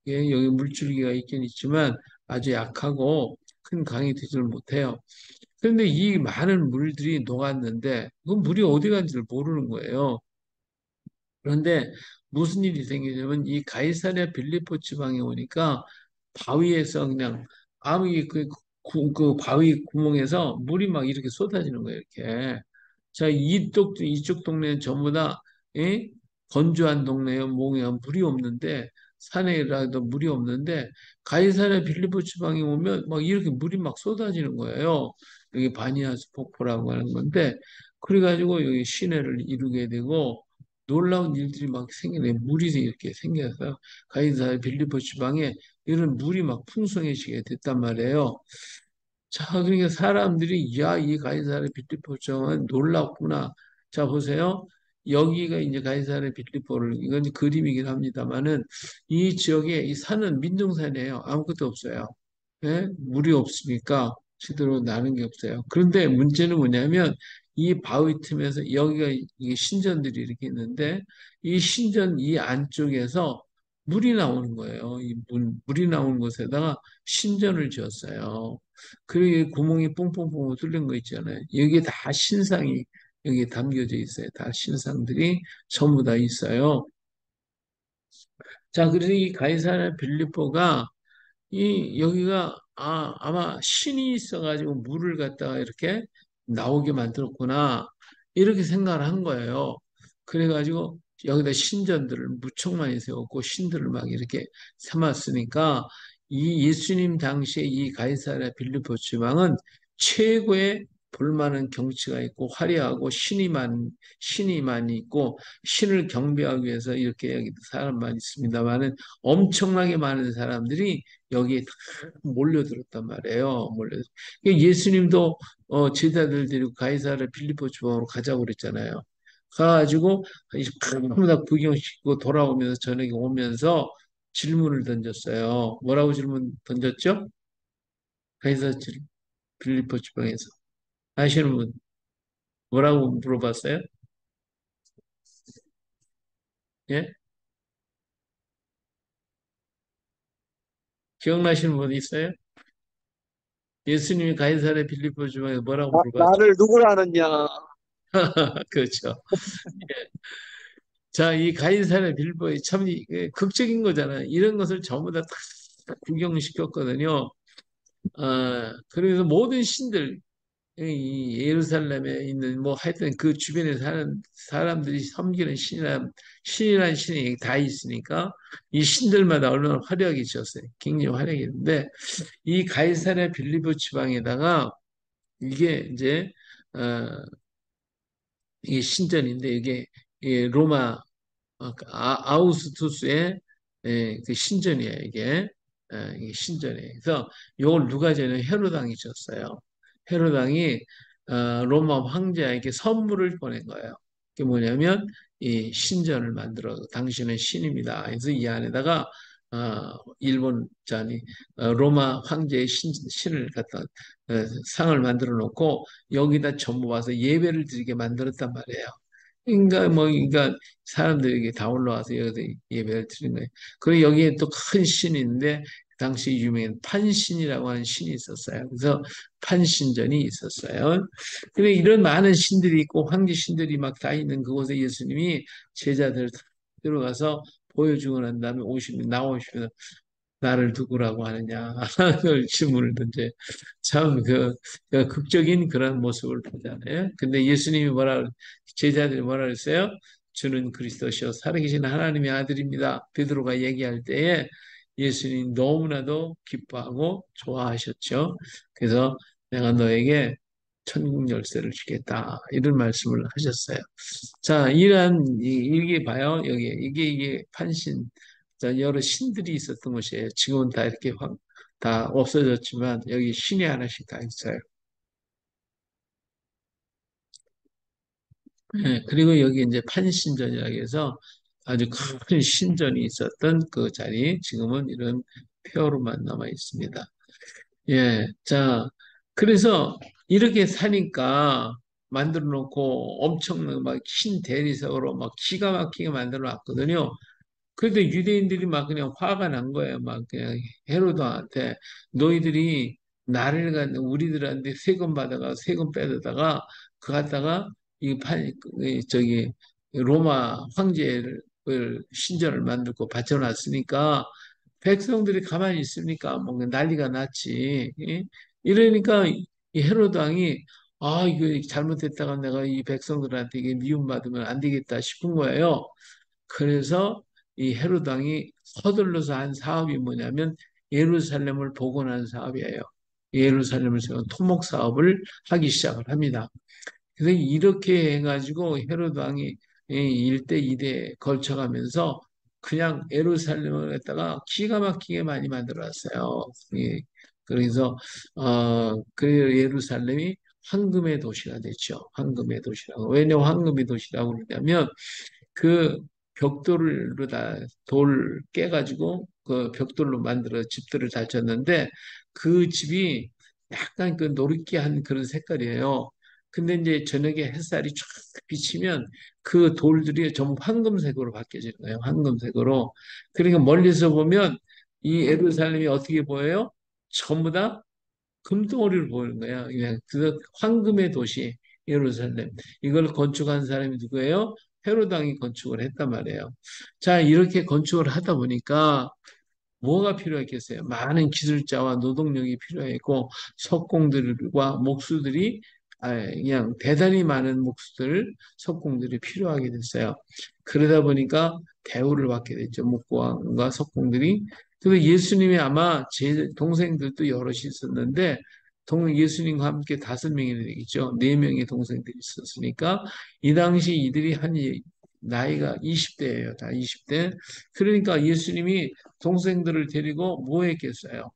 예, 여기 물줄기가 있긴 있지만 아주 약하고 큰 강이 되지를 못해요. 그런데 이 많은 물들이 녹았는데 그 물이 어디 간지를 모르는 거예요. 그런데 무슨 일이 생기냐면 이 가이사랴 빌리포 지방에 오니까 바위에서 그냥 아무 그 바위 구멍에서 물이 막 이렇게 쏟아지는 거예요, 이렇게. 자, 이쪽 동네는 전부 다 예? 건조한 동네예요. 뭐냐 물이 없는데 산에라도 물이 없는데 가이사랴 빌리포 지방에 오면 막 이렇게 물이 막 쏟아지는 거예요. 여기 바니아스 폭포라고 하는 건데 그래가지고 여기 시내를 이루게 되고 놀라운 일들이 막 생기네. 물이 이렇게 생겨서 가이사랴 빌립보 지방에 이런 물이 막 풍성해지게 됐단 말이에요. 자, 그러니까 사람들이 야, 이 가이사랴 빌립보 정은 놀랍구나. 자, 보세요. 여기가 이제 가이사랴 빌립보를 이건 이제 그림이긴 합니다만은 이 지역에 이 산은 민둥산이에요. 아무것도 없어요. 예? 물이 없으니까 제대로 나는 게 없어요. 그런데 문제는 뭐냐면 이 바위 틈에서 여기가 이게 신전들이 이렇게 있는데 이 신전 이 안쪽에서 물이 나오는 거예요. 물이 나오는 곳에다가 신전을 지었어요. 그리고 구멍이 뽕뽕뽕 뚫린 거 있잖아요. 여기에 다 신상이 여기에 담겨져 있어요. 다 신상들이 전부 다 있어요. 자, 그래서 이 가이사랴 빌립보가 이 여기가 아마 신이 있어가지고 물을 갖다가 이렇게 나오게 만들었구나 이렇게 생각을 한 거예요. 그래가지고 여기다 신전들을 무척 많이 세웠고 신들을 막 이렇게 삼았으니까 이 예수님 당시에 이 가이사랴 빌립보 지방은 최고의 볼만한 경치가 있고 화려하고 신이 많이 있고 신을 경배하기 위해서 이렇게 여기 사람만 있습니다만은 엄청나게 많은 사람들이 여기에 다 몰려들었단 말이에요. 예수님도 제자들 데리고 가이사랴 빌립보 지방으로 가자고 그랬잖아요. 가가지고 이제 전부 다 구경시키고 돌아오면서 저녁에 오면서 질문을 던졌어요. 뭐라고 질문 던졌죠? 가이사랴 빌립보 지방에서 아시는 분 뭐라고 물어봤어요? 예? 기억나시는 분 있어요? 예수님이 가이사랴 빌립보 지방에서 뭐라고 물어봤죠? 나를 누구라느냐? 그렇죠. 자, 이 가이사랴 빌보에 참 극적인 거잖아요. 이런 것을 전부 다 구경시켰거든요. 그래서 모든 신들, 이 예루살렘에 있는 뭐 하여튼 그 주변에 사는 사람들이 섬기는 신이란 신이 다 있으니까 이 신들마다 얼마나 화려하게 지었어요. 굉장히 화려하게 했는데 이 가이사랴 빌립보 지방에다가 이게 이제 어, 이게 신전인데 이게 로마 아우스투스의 그 신전이에요, 이게. 이게 신전이에요. 그래서 이걸 누가 지었냐면 헤로당이 지었어요. 헤로당이 로마 황제에게 선물을 보낸 거예요. 그게 뭐냐면 이 신전을 만들어 당신은 신입니다. 그래서 이 안에다가 일본 자니 로마 황제의 신을 갖다 상을 만들어 놓고 여기다 전부 와서 예배를 드리게 만들었단 말이에요. 그러니까 사람들에게 다 올라와서 여기서 예배를 드리는 거예요. 그리고 여기에 또 큰 신이 있는데 그 당시 유명한 판신이라고 하는 신이 있었어요. 그래서 판신전이 있었어요. 근데 이런 많은 신들이 있고 황제 신들이 막 다 있는 그곳에 예수님이 제자들 다 들어가서 보여주고 난 다음에 나오시면 나를 누구라고 하느냐 그 질문을 던져 참 그 극적인 그런 모습을 보잖아요. 근데 예수님이 제자들이 뭐라 그랬어요? 주는 그리스도시요 살아계신 하나님의 아들입니다. 베드로가 얘기할 때에 예수님 너무나도 기뻐하고 좋아하셨죠. 그래서 내가 너에게 천국 열쇠를 주겠다 이런 말씀을 하셨어요. 자, 이게 봐요. 이게 판신. 자, 여러 신들이 있었던 곳이에요. 지금은 다 이렇게 다 없어졌지만 여기 신이 하나씩 다 있어요. 네, 그리고 여기 이제 판신전이라고 해서 아주 큰 신전이 있었던 그 자리, 지금은 이런 폐허로만 남아 있습니다. 예, 자, 그래서 이렇게 사니까 만들어 놓고 엄청난 막 신 대리석으로 막 기가 막히게 만들어 놨거든요. 그래도 유대인들이 막 그냥 화가 난 거예요. 막 그냥 헤로도한테 너희들이 우리들한테 세금 받아가 세금 빼다가 그 갖다가 저기 로마 황제를 신전을 만들고 바쳐놨으니까 백성들이 가만히 있습니까? 뭐 난리가 났지. 예? 이러니까 이 헤로도 왕이 이거 잘못했다가 내가 이 백성들한테 이게 미움받으면 안 되겠다 싶은 거예요. 그래서 이 헤로도 왕이 서둘러서 한 사업이 뭐냐면 예루살렘을 복원한 사업이에요. 예루살렘을 세운 토목 사업을 하기 시작을 합니다. 그래서 이렇게 해가지고 헤로도 왕이 이 일대, 이대 걸쳐가면서 그냥 예루살렘을 갖다가 기가 막히게 많이 만들어놨어요. 예. 그래서 그 예루살렘이 황금의 도시가 됐죠. 황금의 도시라고. 왜냐 황금의 도시라고 그러냐면 그 벽돌로 다 돌 깨가지고 그 벽돌로 만들어 집들을 잘 쳤는데 그 집이 약간 그 노릇기한 그런 색깔이에요. 근데 이제 저녁에 햇살이 쫙 비치면 그 돌들이 전부 황금색으로 바뀌어지는 거예요. 황금색으로. 그러니까 멀리서 보면 이 예루살렘이 어떻게 보여요? 전부 다 금덩어리를 보이는 거야. 그냥 그 황금의 도시 예루살렘. 이걸 건축한 사람이 누구예요? 헤롯 왕이 건축을 했단 말이에요. 자, 이렇게 건축을 하다 보니까 뭐가 필요했겠어요? 많은 기술자와 노동력이 필요했고 석공들과 목수들이 그냥 대단히 많은 목수들, 석공들이 필요하게 됐어요. 그러다 보니까 대우를 받게 됐죠. 목공과 석공들이. 그래서 예수님이 아마 제 동생들도 여럿이 있었는데 예수님과 함께 5명이 되겠죠. 4명의 동생들이 있었으니까 이 당시 이들이 한 나이가 20대예요. 다 20대. 그러니까 예수님이 동생들을 데리고 뭐 했겠어요?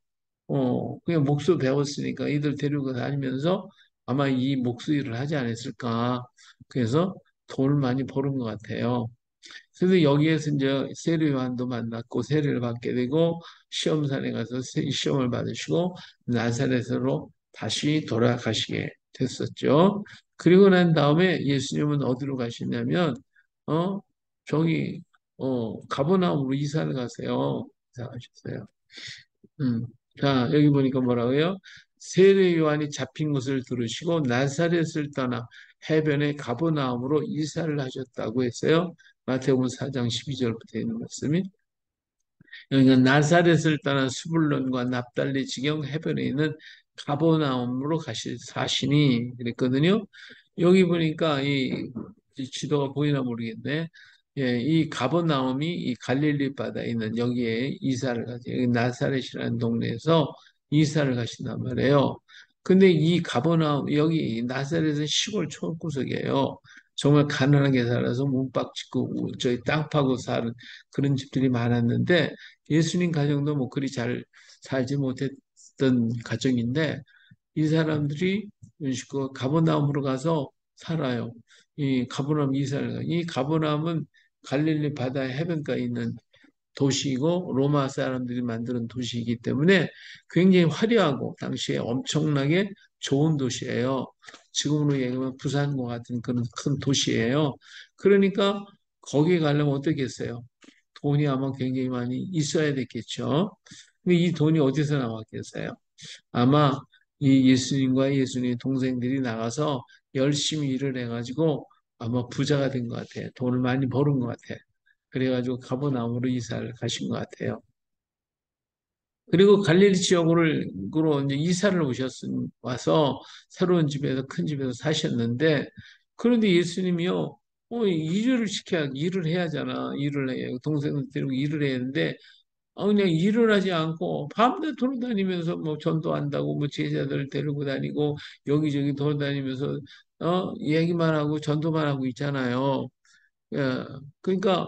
그냥 목수 배웠으니까 이들 데리고 다니면서 아마 이 목수 일을 하지 않았을까. 그래서 돈을 많이 버는 것 같아요. 그래서 여기에서 이제 세례 요한도 만났고 세례를 받게 되고 시험산에 가서 시험을 받으시고 나사렛으로 다시 돌아가시게 됐었죠. 그리고 난 다음에 예수님은 어디로 가시냐면 어 저기 가버나움으로 이사를 가세요. 이사가셨어요. 음. 자, 여기 보니까 뭐라고요? 세례 요한이 잡힌 것을 들으시고 나사렛을 떠나 해변의 가버나움으로 이사를 하셨다고 했어요. 마태복음 4장 12절부터 있는 말씀이. 여기가 나사렛을 떠나 수불론과 납달리 지경 해변에 있는 가버나움으로 사시니 그랬거든요. 여기 보니까 이 지도가 보이나 모르겠네. 예, 이 가버나움이 이 갈릴리 바다에 있는 여기에 이사를 가죠. 여기 나사렛이라는 동네에서 이사를 가신단 말이에요. 근데 이 가버나움 여기 나사렛은 시골 촌구석이에요. 정말 가난하게 살아서 문박 짓고 저희 땅 파고 사는 그런 집들이 많았는데 예수님 가정도 뭐 그리 잘 살지 못했던 가정인데 이 사람들이 그 가버나움으로 가서 살아요. 이 가버나움 이스라엘 이 가버나움은 갈릴리 바다 해변가에 있는 도시이고 로마 사람들이 만드는 도시이기 때문에 굉장히 화려하고 당시에 엄청나게 좋은 도시예요. 지금으로 얘기하면 부산과 같은 그런 큰 도시예요. 그러니까 거기에 가려면 어떻게 했어요? 돈이 아마 굉장히 많이 있어야 됐겠죠. 근데 이 돈이 어디서 나왔겠어요? 아마 이 예수님과 예수님의 동생들이 나가서 열심히 일을 해가지고 아마 부자가 된 것 같아요. 돈을 많이 버는 것 같아요. 그래가지고 가버나움으로 이사를 가신 것 같아요. 그리고 갈릴리 지역으로 이제 이사를 와서 새로운 집에서 큰 집에서 사셨는데 그런데 예수님이요, 일을 해야 하잖아. 일을 해야 동생들 데리고 일을 해야 하는데 그냥 일을 하지 않고 밤새 돌아다니면서 뭐 전도한다고 뭐 제자들 데리고 다니고 여기저기 돌아다니면서 얘기만 하고 전도만 하고 있잖아요. 예, 그러니까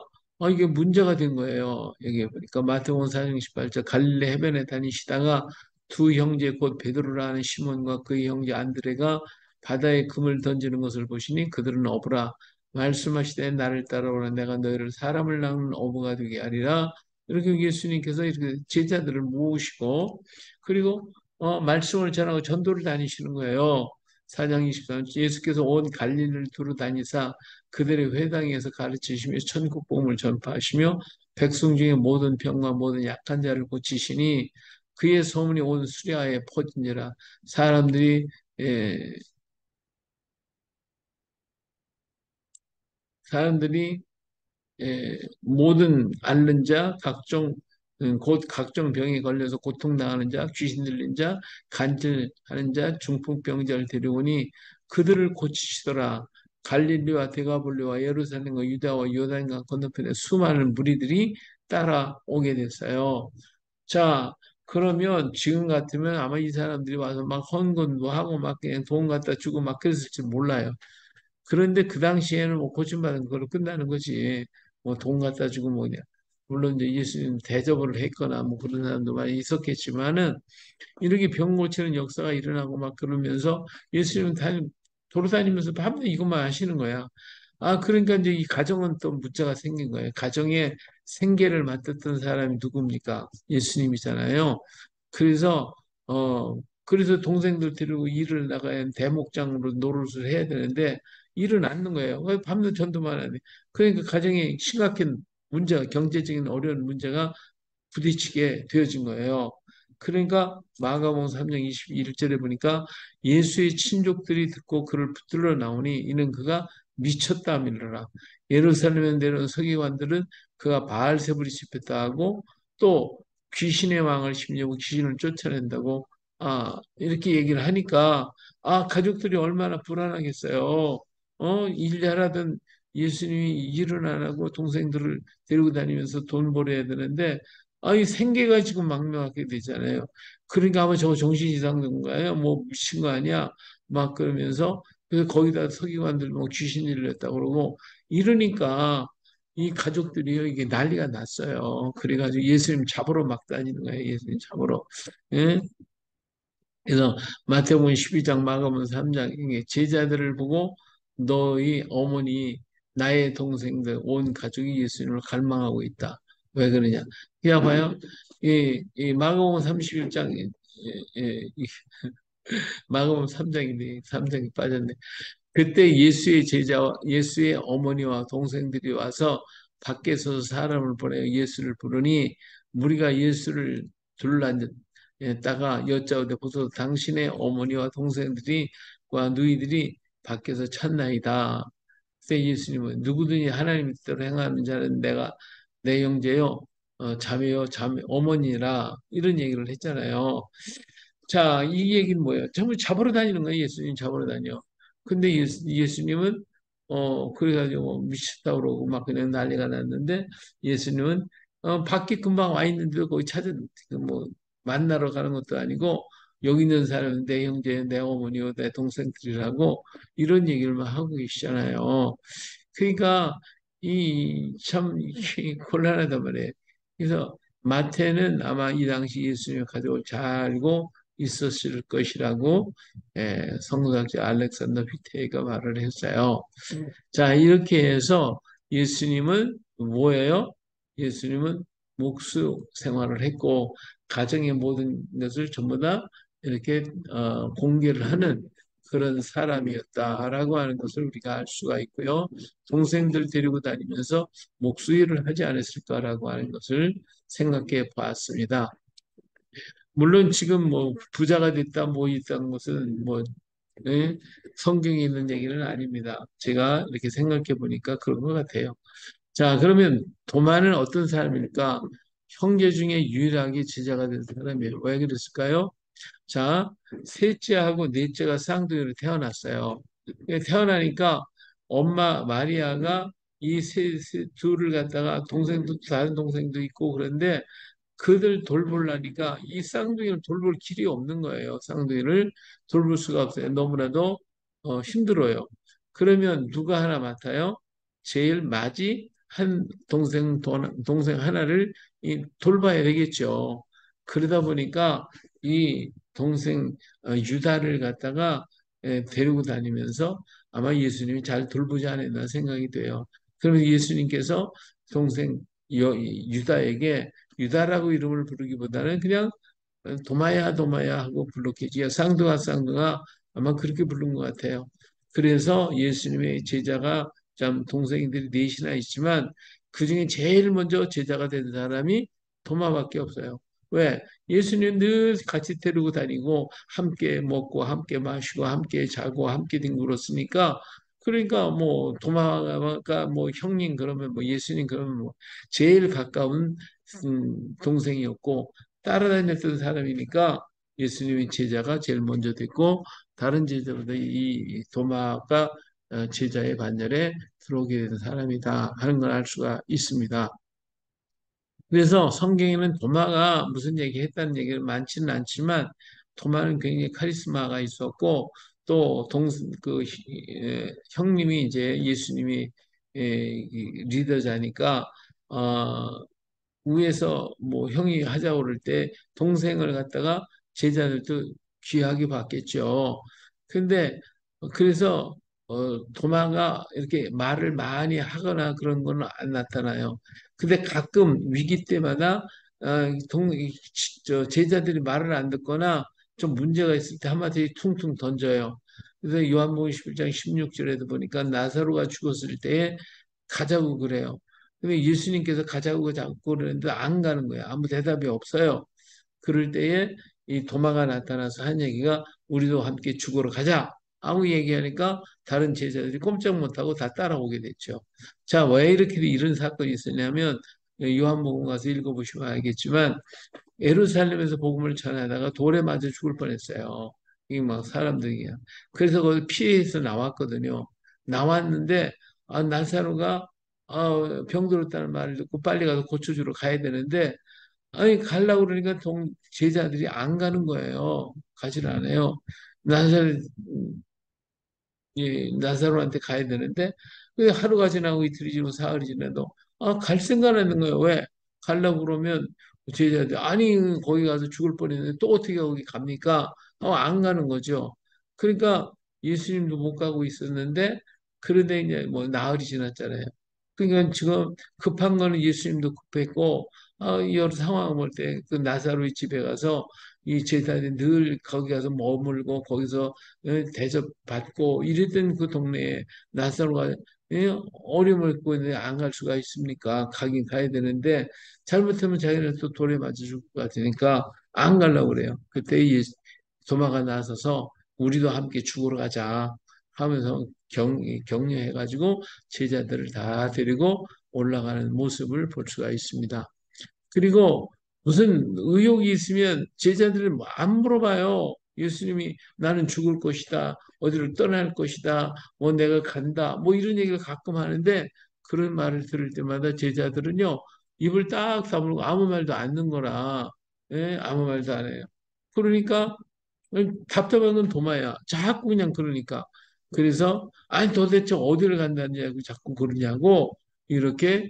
이게 문제가 된 거예요. 여기 보니까 마태복음 4장 18절 갈릴리 해변에 다니시다가 두 형제 곧 베드로라 하는 시몬과 그의 형제 안드레가 바다에 금을 던지는 것을 보시니 그들은 어부라 말씀하시되 나를 따라오라 내가 너희를 사람을 낚는 어부가 되게 하리라. 이렇게 예수님께서 이렇게 제자들을 모으시고 그리고 말씀을 전하고 전도를 다니시는 거예요. 4장 24절 예수께서 온 갈릴리를 두루 다니사 그들의 회당에서 가르치시며 천국 복음을 전파하시며 백성 중에 모든 병과 모든 약한 자를 고치시니 그의 소문이 온 수리아에 퍼진지라 사람들이 예, 사람들이 모든 앓는 자, 곧 각종 병에 걸려서 고통당하는 자, 귀신 들린 자, 간질하는 자, 중풍병자를 데려오니 그들을 고치시더라. 갈릴리와 데가볼리와 예루살렘과 유다와 요단강 건너편에 수많은 무리들이 따라오게 됐어요. 자, 그러면 지금 같으면 아마 이 사람들이 와서 막 헌금도 하고 막 그냥 돈 갖다 주고 막 그랬을지 몰라요. 그런데 그 당시에는 뭐 고침받은 걸로 끝나는 거지. 뭐 돈 갖다 주고 뭐냐. 물론 이제 예수님 대접을 했거나 뭐 그런 사람도 많이 있었겠지만은 이렇게 병 고치는 역사가 일어나고 막 그러면서 예수님은 돌아다니면서 밤새 이것만 하시는 거야. 아, 그러니까 이제 이 가정은 또 문제가 생긴 거예요. 가정의 생계를 맡았던 사람이 누굽니까? 예수님이잖아요. 그래서, 그래서 동생들 데리고 일을 나가야 대목장으로 노릇을 해야 되는데 일은 않는 거예요. 왜 밤새 전도만 하네. 그러니까 가정에 심각한 문제가, 경제적인 어려운 문제가 부딪히게 되어진 거예요. 그러니까 마가복음 3장 21절에 보니까 예수의 친족들이 듣고 그를 붙들러 나오니 이는 그가 미쳤다 하밀어라. 예루살렘에 내려온 서기관들은 그가 바알세불이 집했다 하고 또 귀신의 왕을 심려고 귀신을 쫓아낸다고 이렇게 얘기를 하니까 가족들이 얼마나 불안하겠어요. 일 잘하던 예수님이 일은 안 하고 동생들을 데리고 다니면서 돈 벌어야 되는데 이 생계가 지금 막막하게 되잖아요. 그러니까 아마 저거 정신 이상된 거예요. 뭐 미친 거 아니야? 막 그러면서 그래서 거기다 서기관들 뭐 귀신 일렸다 그러고 이러니까 이 가족들이요 이게 난리가 났어요. 그래가지고 예수님 잡으러 막 다니는 거예요. 예수님 잡으러. 예? 그래서 마태복음 12장, 마가복음 3장 이게 제자들을 보고 너희 어머니 나의 동생들 온 가족이 예수님을 갈망하고 있다. 왜 그러냐? 그냥 봐요. 이 마가복음 31장 마가복음 3장인데 3장이 빠졌네. 그때 예수의 예수의 어머니와 동생들이 와서 밖에서 사람을 보내 예수를 부르니 무리가 예수를 둘러앉았다가 여짜오되 보소서 당신의 어머니와 동생들이 와 누이들이 밖에서 찾나이다. 그때 예수님은 누구든지 하나님 뜻대로 행하는 자는 내가 내 형제요, 자매요, 어머니라 이런 얘기를 했잖아요. 자, 이 얘기는 뭐예요? 전부 잡으러 다니는 거예요. 예수님 잡으러 다녀. 근데 예수님은 그래가지고 뭐 미쳤다 그러고 막 그냥 난리가 났는데 예수님은 밖에 금방 와 있는데도 거기 뭐 만나러 가는 것도 아니고 여기 있는 사람은 내 형제, 내 어머니요, 내 동생들이라고 이런 얘기를 막 하고 계시잖아요. 그러니까 이 참 곤란하단 말이에요. 그래서 마태는 아마 이 당시 예수님의 가족을 잘 알고 있었을 것이라고 성서학자 알렉산더 휘테이가 말을 했어요. 자, 이렇게 해서 예수님은 뭐예요? 예수님은 목수 생활을 했고 가정의 모든 것을 전부 다 이렇게 공개를 하는 그런 사람이었다라고 하는 것을 우리가 알 수가 있고요. 동생들 데리고 다니면서 목수 일을 하지 않았을까라고 하는 것을 생각해 보았습니다. 물론 지금 뭐 부자가 됐다 뭐 있다는 것은 뭐 성경에 있는 얘기는 아닙니다. 제가 이렇게 생각해 보니까 그런 것 같아요. 자, 그러면 도마는 어떤 사람일까? 형제 중에 유일하게 제자가 된 사람이에요. 왜 그랬을까요? 자, 셋째하고 넷째가 쌍둥이로 태어났어요. 태어나니까 엄마 마리아가 둘을 갖다가 동생도 다른 동생도 있고 그런데 그들 돌보려니까 이 쌍둥이를 돌볼 길이 없는 거예요. 쌍둥이를 돌볼 수가 없어요. 너무나도 힘들어요. 그러면 누가 하나 맡아요? 제일 맞이 한 동생 하나를 돌봐야 되겠죠. 그러다 보니까 이 동생 유다를 갖다가 데리고 다니면서 아마 예수님이 잘 돌보지 않았나 생각이 돼요. 그러면 예수님께서 동생 유다에게 유다라고 이름을 부르기보다는 그냥 도마야 도마야 하고 불렀겠지요. 쌍둥아 쌍둥아 아마 그렇게 부른 것 같아요. 그래서 예수님의 제자가 참 동생들이 넷이나 있지만 그중에 제일 먼저 제자가 된 사람이 도마밖에 없어요. 왜? 예수님 늘 같이 데리고 다니고 함께 먹고 함께 마시고 함께 자고 함께 뒹굴었으니까 그러니까 뭐 도마가 뭐 형님 그러면 뭐 예수님 그러면 뭐 제일 가까운 동생이었고 따라다녔던 사람이니까 예수님의 제자가 제일 먼저 됐고 다른 제자보다 이 도마가 제자의 반열에 들어오게 된 사람이다 하는 걸 알 수가 있습니다. 그래서 성경에는 도마가 무슨 얘기 했다는 얘기를 많지는 않지만 도마는 굉장히 카리스마가 있었고 또 형님이 이제 예수님이 이 리더자니까 위에서 뭐 형이 하자고 그럴 때 동생을 갖다가 제자들도 귀하게 봤겠죠. 근데 그래서 도마가 이렇게 말을 많이 하거나 그런 거는 안 나타나요. 근데 가끔 위기 때마다 제자들이 말을 안 듣거나 좀 문제가 있을 때 한마디 퉁퉁 던져요. 그래서 요한복음 11장 16절에도 보니까 나사로가 죽었을 때에 가자고 그래요. 근데 예수님께서 가자고 자꾸 그러는데 안 가는 거예요. 아무 대답이 없어요. 그럴 때에 이 도마가 나타나서 한 얘기가 우리도 함께 죽으러 가자. 하고 얘기하니까 다른 제자들이 꼼짝 못하고 다 따라오게 됐죠. 자, 왜 이렇게 이런 사건이 있었냐면 요한복음 가서 읽어보시면 알겠지만 예루살렘에서 복음을 전하다가 돌에 맞아 죽을 뻔했어요. 이게 막 사람들이. 그래서 거기 피해서 나왔거든요. 나왔는데 나사로가 병들었다는 말을 듣고 빨리 가서 고쳐주러 가야 되는데 아니 가려고 그러니까 제자들이 안 가는 거예요. 가지를 않아요. 나사로 나사로한테 가야 되는데 그 하루가 지나고 이틀이 지나고 사흘이 지나도 갈 생각 안 하는 거예요. 왜? 가려고 그러면 제자들 아니 거기 가서 죽을 뻔했는데 또 어떻게 거기 갑니까? 안 가는 거죠. 그러니까 예수님도 못 가고 있었는데 그런데 이제 뭐 나흘이 지났잖아요. 그러니까 지금 급한 거는 예수님도 급했고 여러 상황을 볼 때 그 나사로의 집에 가서 이 제자들이 늘 거기 가서 머물고 거기서 대접받고 이랬던 그 동네에 나사로가 어려움을 겪고 있는데 안 갈 수가 있습니까? 가긴 가야 되는데 잘못하면 자기는 또 돌에 맞아 죽을 것 같으니까 안 가려고 그래요. 그때 도마가 나서서 우리도 함께 죽으러 가자 하면서 격려해가지고 제자들을 다 데리고 올라가는 모습을 볼 수가 있습니다. 그리고 무슨 의혹이 있으면 제자들을 뭐안 물어봐요. 예수님이 나는 죽을 것이다. 어디를 떠날 것이다. 뭐 내가 간다. 뭐 이런 얘기를 가끔 하는데 그런 말을 들을 때마다 제자들은요. 입을 딱 다물고 아무 말도 안 듣는 거라. 예? 아무 말도 안 해요. 그러니까 답답한 건 도마야. 자꾸 그냥 그러니까. 그래서 아니 도대체 어디를 간다냐고 자꾸 그러냐고 이렇게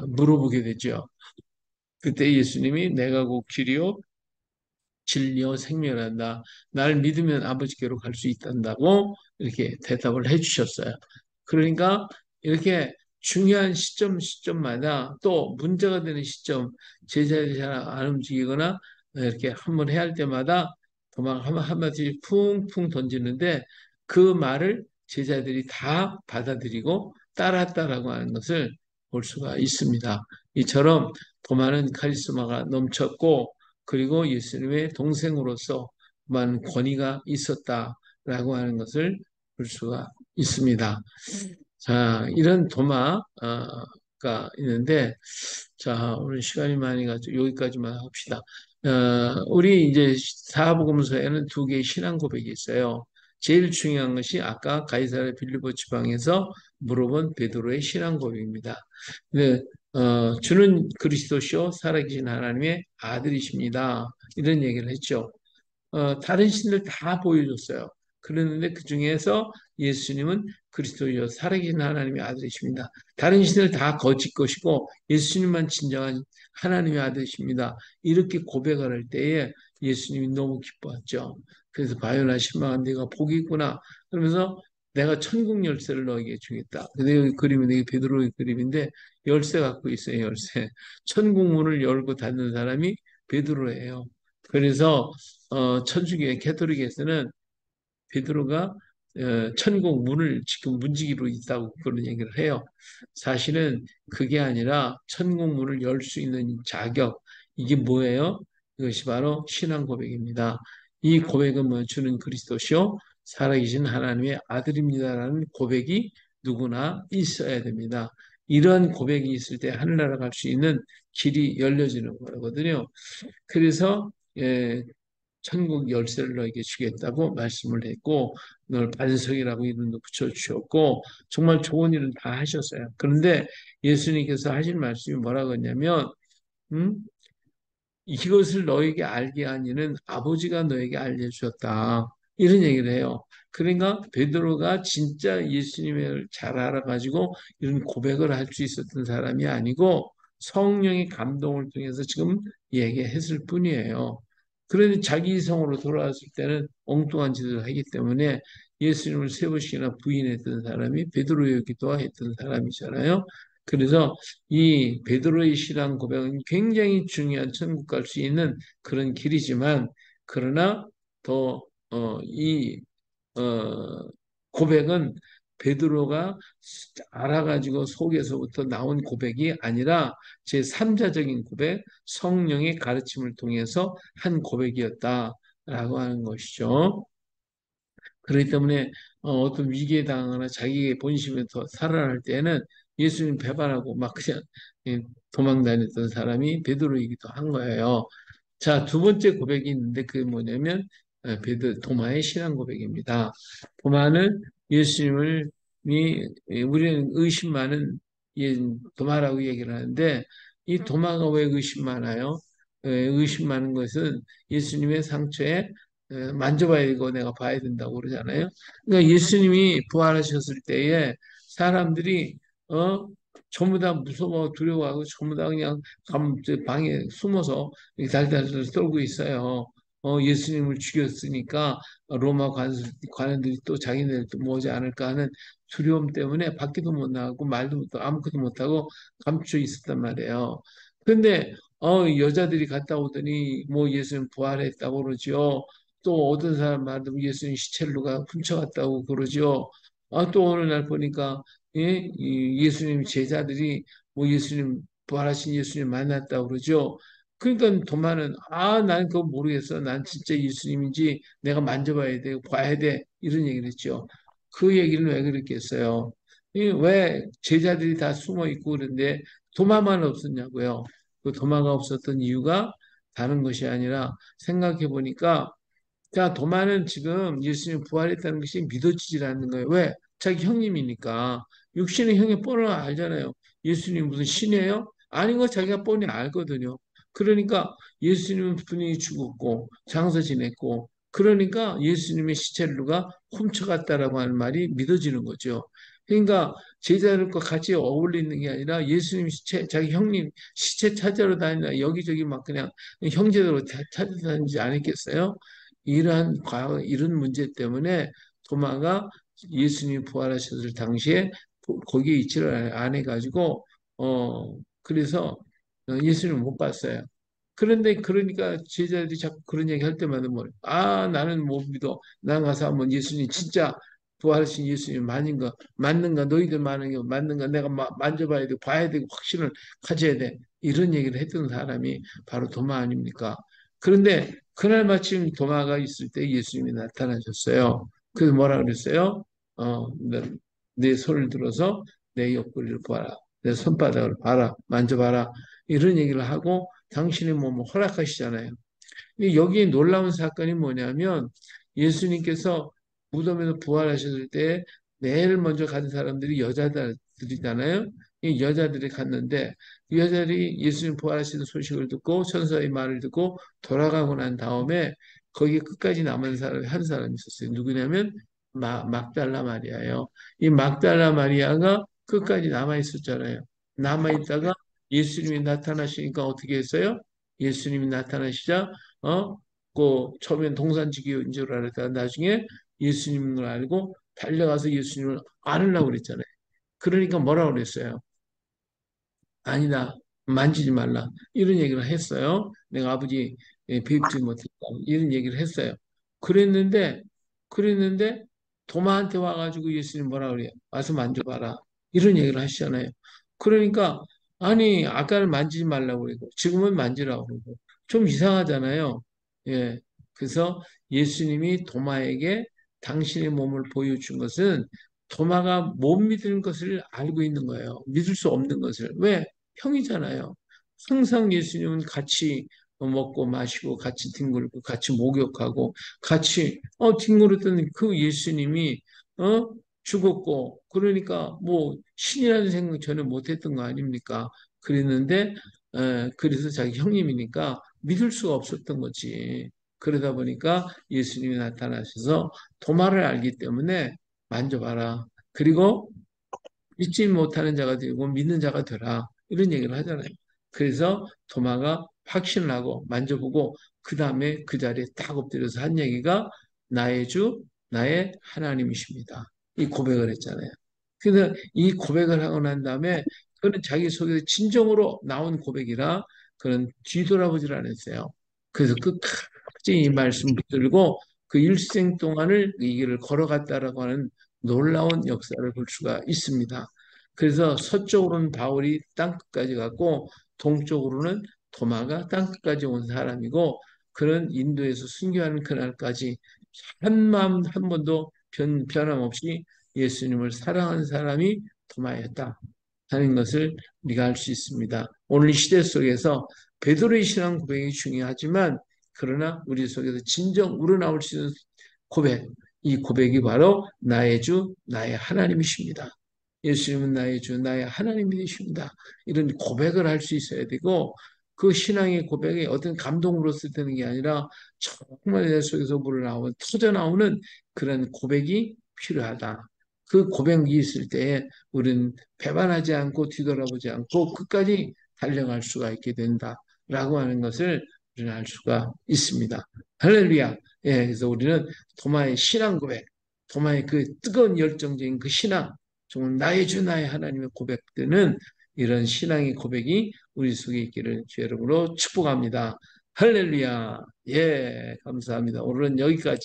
물어보게 되죠. 그때 예수님이 내가 곧 길이요 진리요 생명한다. 날 믿으면 아버지께로 갈 수 있단다고 이렇게 대답을 해주셨어요. 그러니까 이렇게 중요한 시점마다 또 문제가 되는 시점, 제자들이 잘 안 움직이거나 이렇게 한번 해야 할 때마다 도망 한마디 쿵쿵 던지는데 그 말을 제자들이 다 받아들이고 따랐다라고 하는 것을 볼 수가 있습니다. 이처럼 도마는 카리스마가 넘쳤고 그리고 예수님의 동생으로서 많은 권위가 있었다라고 하는 것을 볼 수가 있습니다. 자, 이런 도마가 있는데, 자, 오늘 시간이 많이 가지고 여기까지만 합시다. 우리 이제 사복음서에는 두 개의 신앙 고백이 있어요. 제일 중요한 것이 아까 가이사랴 빌립보 지방에서 물어본 베드로의 신앙 고백입니다. 네, 주는 그리스도시요 살아계신 하나님의 아들이십니다. 이런 얘기를 했죠. 다른 신들 다 보여줬어요. 그랬는데 그 중에서 예수님은 그리스도여 살아계신 하나님의 아들이십니다. 다른 신들 다 거짓 것이고 예수님만 진정한 하나님의 아들이십니다. 이렇게 고백을 할 때에 예수님이 너무 기뻐했죠. 그래서 바요나 신망한 네가 복이 있구나. 그러면서 내가 천국 열쇠를 너에게 주겠다. 근데 여기 그림이 이게 베드로의 그림인데 열쇠 갖고 있어요. 열쇠. 천국 문을 열고 닫는 사람이 베드로예요. 그래서 천주교 캐토릭에서는 베드로가 천국 문을 지금 문지기로 있다고 그런 얘기를 해요. 사실은 그게 아니라 천국 문을 열 수 있는 자격 이게 뭐예요? 이것이 바로 신앙 고백입니다. 이 고백은 뭐 주는 그리스도시요 살아계신 하나님의 아들입니다라는 고백이 누구나 있어야 됩니다. 이런 고백이 있을 때 하늘나라 갈 수 있는 길이 열려지는 거거든요. 그래서 천국 열쇠를 너에게 주겠다고 말씀을 했고 널 반석이라고 이름도 붙여주셨고 정말 좋은 일은 다 하셨어요. 그런데 예수님께서 하신 말씀이 뭐라고 했냐면 음? 이것을 너에게 알게 한 이는 아버지가 너에게 알려주셨다. 이런 얘기를 해요. 그러니까 베드로가 진짜 예수님을 잘 알아가지고 이런 고백을 할 수 있었던 사람이 아니고 성령의 감동을 통해서 지금 얘기했을 뿐이에요. 그런데 자기 성으로 돌아왔을 때는 엉뚱한 짓을 하기 때문에 예수님을 세 번씩이나 부인했던 사람이 베드로이기도 했던 사람이잖아요. 그래서 이 베드로의 신앙 고백은 굉장히 중요한 천국 갈 수 있는 그런 길이지만 그러나 더 이 고백은 베드로가 알아가지고 속에서부터 나온 고백이 아니라 제3자적인 고백, 성령의 가르침을 통해서 한 고백이었다라고 하는 것이죠. 그렇기 때문에 떤 위기에 당하거나 자기의 본심에 더 살아날 때에는 예수님 배반하고 막 그냥 예, 도망 다녔던 사람이 베드로이기도 한 거예요. 자, 두 번째 고백이 있는데 그게 뭐냐면 도마의 신앙 고백입니다. 도마는 예수님을 우리는 의심 많은 도마라고 얘기를 하는데 이 도마가 왜 의심 많아요? 의심 많은 것은 예수님의 상처에 만져봐야 되고 내가 봐야 된다고 그러잖아요. 그러니까 예수님이 부활하셨을 때에 사람들이 어 전부 다 무서워 두려워하고 전부 다 그냥 방에 숨어서 달달달 떨고 있어요. 예수님을 죽였으니까 로마 관원들이 또 자기네들 또 뭐지 않을까 하는 두려움 때문에 밖에도 못 나가고 말도 못 하고 아무것도 못 하고 감춰 있었단 말이에요. 근데 여자들이 갔다 오더니 뭐 예수님 부활했다고 그러지요. 또 어떤 사람 말도 예수님 시체를 누가 훔쳐갔다고 그러지요. 또 어느 날 보니까 이 예수님 제자들이 뭐 예수님 부활하신 예수님 만났다고 그러죠. 그러니까 도마는 난 그거 모르겠어. 난 진짜 예수님인지 내가 만져봐야 돼, 봐야 돼 이런 얘기를 했죠. 그 얘기는 왜 그랬겠어요? 왜 제자들이 다 숨어 있고 그런데 도마만 없었냐고요. 그 도마가 없었던 이유가 다른 것이 아니라 생각해 보니까 자, 도마는 지금 예수님 부활했다는 것이 믿어지질 않는 거예요. 왜? 자기 형님이니까. 육신의 형이 뻔히 알잖아요. 예수님 무슨 신이에요? 아닌 거 자기가 뻔히 알거든요. 그러니까 예수님은 분명히 죽었고 장사 지냈고 그러니까 예수님의 시체를 누가 훔쳐갔다라고 하는 말이 믿어지는 거죠. 그러니까 제자들과 같이 어울리는 게 아니라 예수님 시체, 자기 형님 시체 찾으러 다니나 여기저기 막 그냥 형제들로 찾아다니지 않았겠어요? 이런 문제 때문에 도마가 예수님이 부활하셨을 당시에 거기에 있지를 안 해가지고 그래서 예수님을 못 봤어요. 그런데 그러니까 제자들이 자꾸 그런 얘기 할 때마다 나는 못 믿어. 나 가서 한번 예수님 진짜 부활하신 예수님 맞는가 너희들 말하는 게 맞는가 내가 만져봐야 돼 봐야 되고 확신을 가져야 돼 이런 얘기를 했던 사람이 바로 도마 아닙니까? 그런데 그날 마침 도마가 있을 때 예수님이 나타나셨어요. 그래서 뭐라 그랬어요? 내 손을 들어서 내 옆구리를 봐라. 내 손바닥을 봐라. 만져봐라. 이런 얘기를 하고 당신의 몸을 허락하시잖아요. 근데 여기에 놀라운 사건이 뭐냐면 예수님께서 무덤에서 부활하셨을 때 매일 먼저 간 사람들이 여자들이잖아요. 이 여자들이 갔는데 이 여자들이 예수님 부활하시는 소식을 듣고 천사의 말을 듣고 돌아가고 난 다음에 거기에 끝까지 남은 사람이 한 사람이 있었어요. 누구냐면 막달라 마리아예요. 이 막달라 마리아가 끝까지 남아 있었잖아요. 남아 있다가 예수님이 나타나시니까 어떻게 했어요? 예수님이 나타나시자 처음엔 동산지기인 줄 알았다가 나중에 예수님인 걸 알고 달려가서 예수님을 안으려고 그랬잖아요. 그러니까 뭐라고 그랬어요? 아니다. 만지지 말라. 이런 얘기를 했어요. 내가 아버지 뵙지 못했다. 이런 얘기를 했어요. 그랬는데, 그랬는데, 도마한테 와가지고 예수님 뭐라 그래요? 와서 만져봐라. 이런 얘기를 하시잖아요. 그러니까, 아니, 아까는 만지지 말라고 그러고, 지금은 만지라고 그러고, 좀 이상하잖아요. 예. 그래서 예수님이 도마에게 당신의 몸을 보여준 것은 도마가 못 믿는 것을 알고 있는 거예요. 믿을 수 없는 것을. 왜? 형이잖아요. 항상 예수님은 같이 먹고 마시고 같이 뒹굴고 같이 목욕하고 같이 뒹굴었던 그 예수님이 어 죽었고 그러니까 뭐 신이라는 생각 전혀 못했던 거 아닙니까? 그랬는데 그래서 자기 형님이니까 믿을 수가 없었던 거지. 그러다 보니까 예수님이 나타나셔서 도마를 알기 때문에 만져봐라. 그리고 믿지 못하는 자가 되고 믿는 자가 되라. 이런 얘기를 하잖아요. 그래서 도마가 확신을 하고 만져보고 그 다음에 그 자리에 딱 엎드려서 한 얘기가 나의 주, 나의 하나님이십니다. 이 고백을 했잖아요. 그래서 이 고백을 하고 난 다음에 그는 자기 속에서 진정으로 나온 고백이라 그는 뒤돌아보질 않았어요. 그래서 끝까지 이 말씀 붙들고 그 일생 동안을 이 길을 걸어갔다라고 하는 놀라운 역사를 볼 수가 있습니다. 그래서 서쪽으로는 바울이 땅끝까지 갔고 동쪽으로는 도마가 땅끝까지 온 사람이고 그는 인도에서 순교하는 그날까지 한 마음 한 번도 변함없이 예수님을 사랑한 사람이 도마였다 하는 것을 우리가 알 수 있습니다. 오늘 이 시대 속에서 베드로의 신앙 고백이 중요하지만 그러나 우리 속에서 진정 우러나올 수 있는 고백, 이 고백이 바로 나의 주, 나의 하나님이십니다. 예수님은 나의 주, 나의 하나님이 되십니다. 이런 고백을 할 수 있어야 되고 그 신앙의 고백이 어떤 감동으로서 되는 게 아니라 정말 내 속에서 물어나오는 터져 나오는 그런 고백이 필요하다. 그 고백이 있을 때에 우리는 배반하지 않고 뒤돌아보지 않고 끝까지 달려갈 수가 있게 된다라고 하는 것을 우리는 알 수가 있습니다. 할렐루야. 예, 그래서 우리는 도마의 신앙 고백, 도마의 그 뜨거운 열정적인 그 신앙, 정말 나의 주, 나의 하나님의 고백되는 이런 신앙의 고백이 우리 속에 있기를 주 여러분으로 축복합니다. 할렐루야. 예, 감사합니다. 오늘은 여기까지.